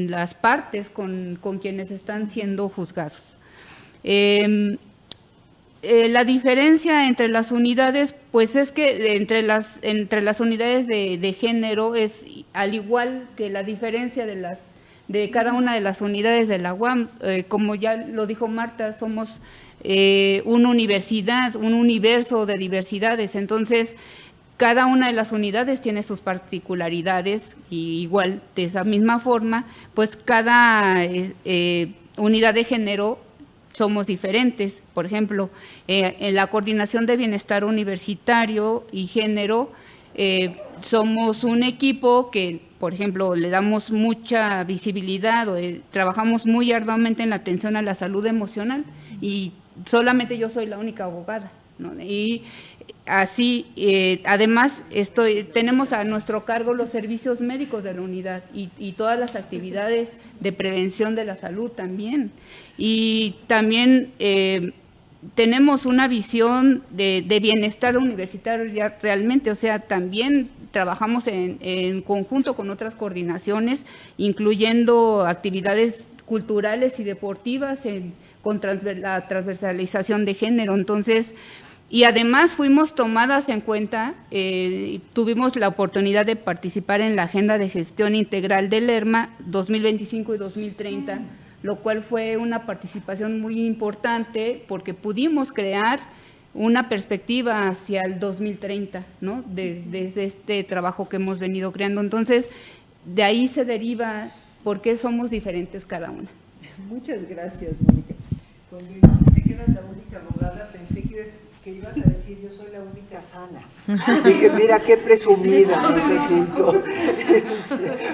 F: las partes, con quienes están siendo juzgados. La diferencia entre las unidades, pues es que entre las unidades de género es al igual que la diferencia de cada una de las unidades de la UAM. Como ya lo dijo Marta, somos una universidad, un universo de diversidades. Entonces, cada una de las unidades tiene sus particularidades, y igual de esa misma forma, pues cada unidad de género somos diferentes. Por ejemplo, en la coordinación de bienestar universitario y género, somos un equipo que por ejemplo, le damos mucha visibilidad o trabajamos muy arduamente en la atención a la salud emocional y solamente yo soy la única abogada, ¿no? Y así, además, tenemos a nuestro cargo los servicios médicos de la unidad y todas las actividades de prevención de la salud también. Y también tenemos una visión de bienestar universitario realmente, o sea, también trabajamos en conjunto con otras coordinaciones, incluyendo actividades culturales y deportivas con la transversalización de género. Entonces, y además fuimos tomadas en cuenta, tuvimos la oportunidad de participar en la Agenda de Gestión Integral del ERMA 2025 y 2030, lo cual fue una participación muy importante porque pudimos crear una perspectiva hacia el 2030, ¿no? Desde este trabajo que hemos venido creando. Entonces, de ahí se deriva por qué somos diferentes cada una.
A: Muchas gracias, Mónica. Cuando dijiste que eras la única abogada, pensé que ibas a decir, yo soy la única sana. Dije, mira qué presumida me siento.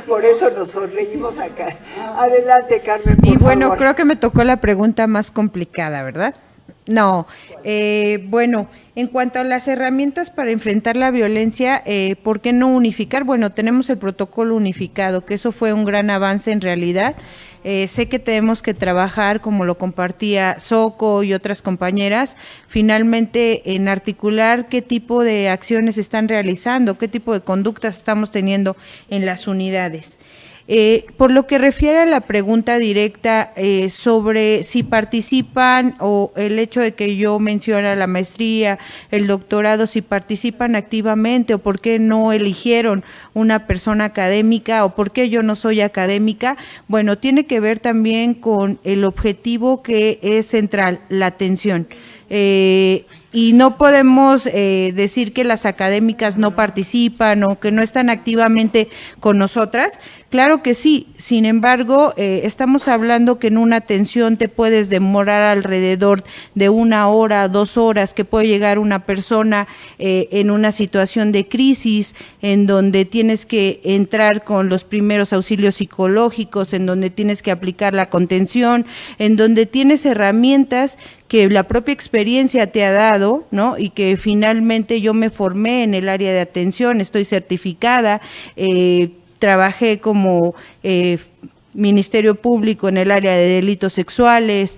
A: Por eso nos sonreímos acá. Adelante, Carmen, por
G: Y bueno,
A: favor.
G: creo que me tocó la pregunta más complicada, ¿verdad? No, bueno, en cuanto a las herramientas para enfrentar la violencia, ¿por qué no unificar? Bueno, tenemos el protocolo unificado, que eso fue un gran avance en realidad. Sé que tenemos que trabajar, como lo compartía Soco y otras compañeras, finalmente en articular qué tipo de acciones están realizando, qué tipo de conductas estamos teniendo en las unidades. Por lo que refiere a la pregunta directa sobre si participan o el hecho de que yo mencione la maestría, el doctorado, si participan activamente o por qué no eligieron una persona académica o por qué yo no soy académica, bueno, tiene que ver también con el objetivo que es central, la atención. Y no podemos decir que las académicas no participan o que no están activamente con nosotras. Claro que sí, sin embargo, estamos hablando que en una atención te puedes demorar alrededor de 1 hora, 2 horas, que puede llegar una persona en una situación de crisis, en donde tienes que entrar con los primeros auxilios psicológicos, en donde tienes que aplicar la contención, en donde tienes herramientas que la propia experiencia te ha dado, ¿no? Y que finalmente yo me formé en el área de atención, estoy certificada, trabajé como Ministerio Público en el área de delitos sexuales,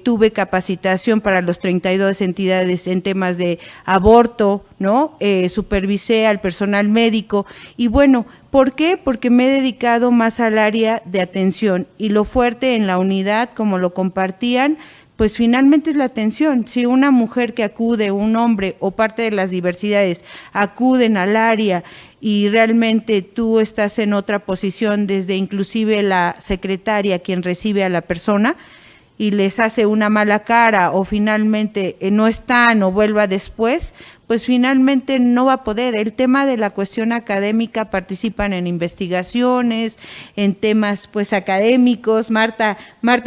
G: tuve capacitación para los 32 entidades en temas de aborto, ¿no? Supervisé al personal médico y bueno, ¿por qué? Porque me he dedicado más al área de atención y lo fuerte en la unidad, como lo compartían, pues finalmente es la atención. Si una mujer que acude, un hombre o parte de las diversidades acuden al área y realmente tú estás en otra posición, desde inclusive la secretaria quien recibe a la persona y les hace una mala cara o finalmente no están o vuelva después, pues finalmente no va a poder. El tema de la cuestión académica, participan en investigaciones, en temas pues académicos. Marta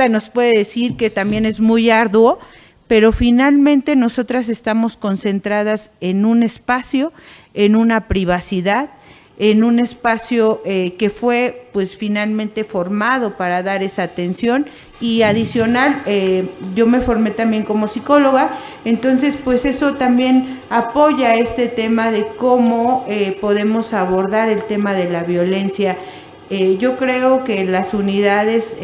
G: nos puede decir que también es muy arduo, pero finalmente nosotras estamos concentradas en un espacio, en una privacidad, en un espacio que fue pues finalmente formado para dar esa atención y adicional, yo me formé también como psicóloga, entonces pues eso también apoya este tema de cómo podemos abordar el tema de la violencia. Yo creo que las unidades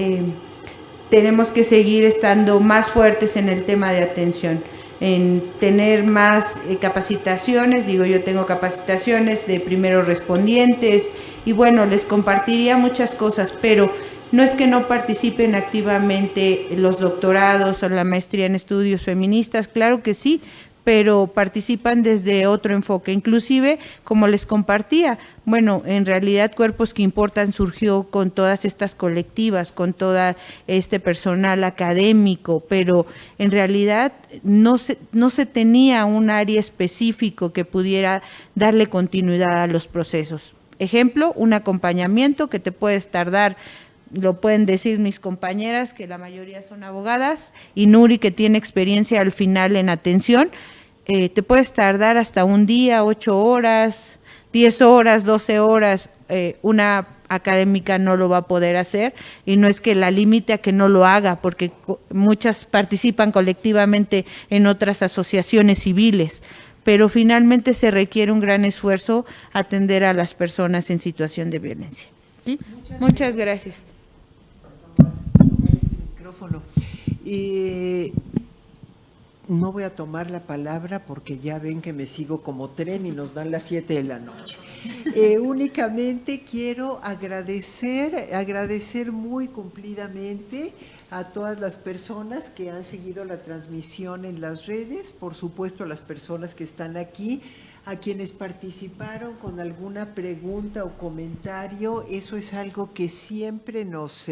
G: tenemos que seguir estando más fuertes en el tema de atención, en tener más capacitaciones. Digo, yo tengo capacitaciones de primeros respondientes y bueno, les compartiría muchas cosas, pero no es que no participen activamente los doctorados o la maestría en estudios feministas, claro que sí, pero participan desde otro enfoque. Inclusive, como les compartía, bueno, en realidad Cuerpos que Importan surgió con todas estas colectivas, con todo este personal académico, pero en realidad no se tenía un área específico que pudiera darle continuidad a los procesos. Ejemplo, un acompañamiento que te puedes tardar, lo pueden decir mis compañeras, que la mayoría son abogadas, y Nuri, que tiene experiencia al final en atención, te puedes tardar hasta un día, 8 horas, 10 horas, 12 horas, una académica no lo va a poder hacer, y no es que la limite a que no lo haga, porque muchas participan colectivamente en otras asociaciones civiles, pero finalmente se requiere un gran esfuerzo atender a las personas en situación de violencia. ¿Sí? Muchas gracias.
A: Micrófono. No voy a tomar la palabra porque ya ven que me sigo como tren y nos dan las 7 de la noche. Únicamente quiero agradecer muy cumplidamente a todas las personas que han seguido la transmisión en las redes, por supuesto a las personas que están aquí, a quienes participaron con alguna pregunta o comentario. Eso es algo que siempre nos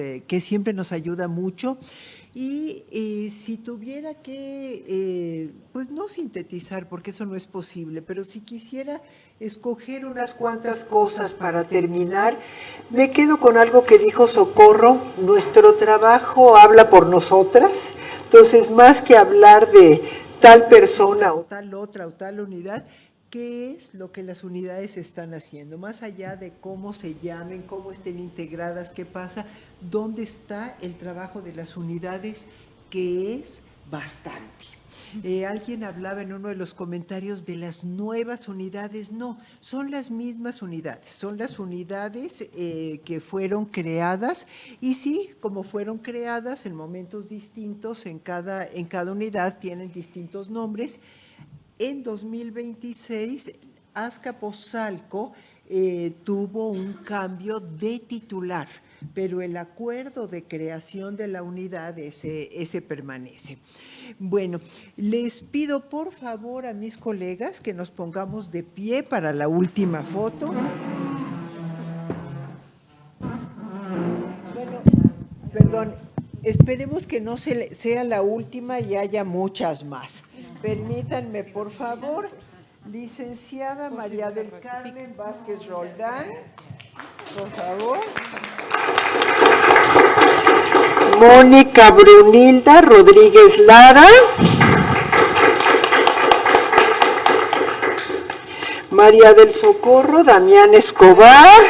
A: ayuda mucho. Y si tuviera que, pues no sintetizar, porque eso no es posible, pero si quisiera escoger unas cuantas cosas para terminar, me quedo con algo que dijo Socorro: nuestro trabajo habla por nosotras. Entonces, más que hablar de tal persona o tal otra o tal unidad, ¿qué es lo que las unidades están haciendo? Más allá de cómo se llamen, cómo estén integradas, qué pasa, ¿dónde está el trabajo de las unidades? Que es bastante. Alguien hablaba en uno de los comentarios de las nuevas unidades. No, son las mismas unidades, son las unidades que fueron creadas, y sí, como fueron creadas en momentos distintos, en cada unidad tienen distintos nombres. En 2026, Azcapotzalco tuvo un cambio de titular, pero el acuerdo de creación de la unidad ese permanece. Bueno, les pido por favor a mis colegas que nos pongamos de pie para la última foto. Bueno, perdón, esperemos que no sea la última y haya muchas más. Permítanme, por favor, licenciada María del Carmen Vázquez Roldán, por favor. Mónica Brunilda Rodríguez Lara. María del Socorro Damián Escobar.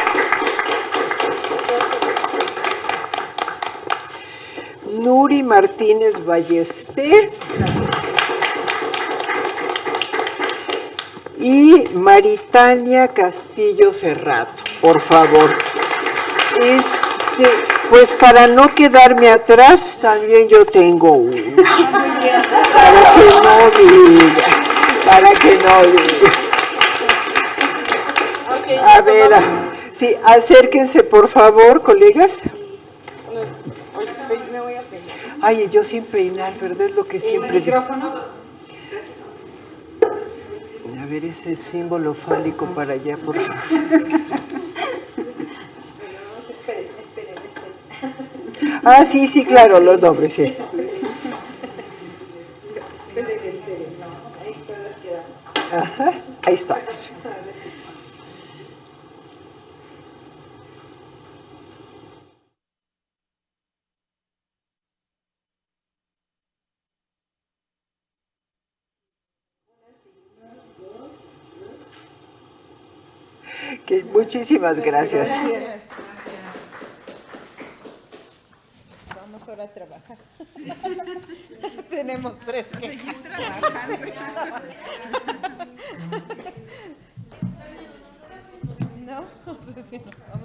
A: Nuri Martínez Ballesté. Y Maritania Castillo Cerrato, por favor. Pues para no quedarme atrás, también yo tengo una. Para que no diga. A ver, sí, acérquense por favor, colegas.
E: Me voy a peinar.
A: Ay, yo sin peinar, ¿verdad? Es lo que siempre digo. A ver, ese símbolo fálico para allá, por favor.
E: Esperen.
A: Ah, sí, claro, los nombres, sí.
E: Esperen. Ahí todas quedamos.
A: Ajá, ahí estamos. Que muchísimas gracias.
G: Vamos ahora a trabajar. Tenemos 3 que no, no sé si no. Vamos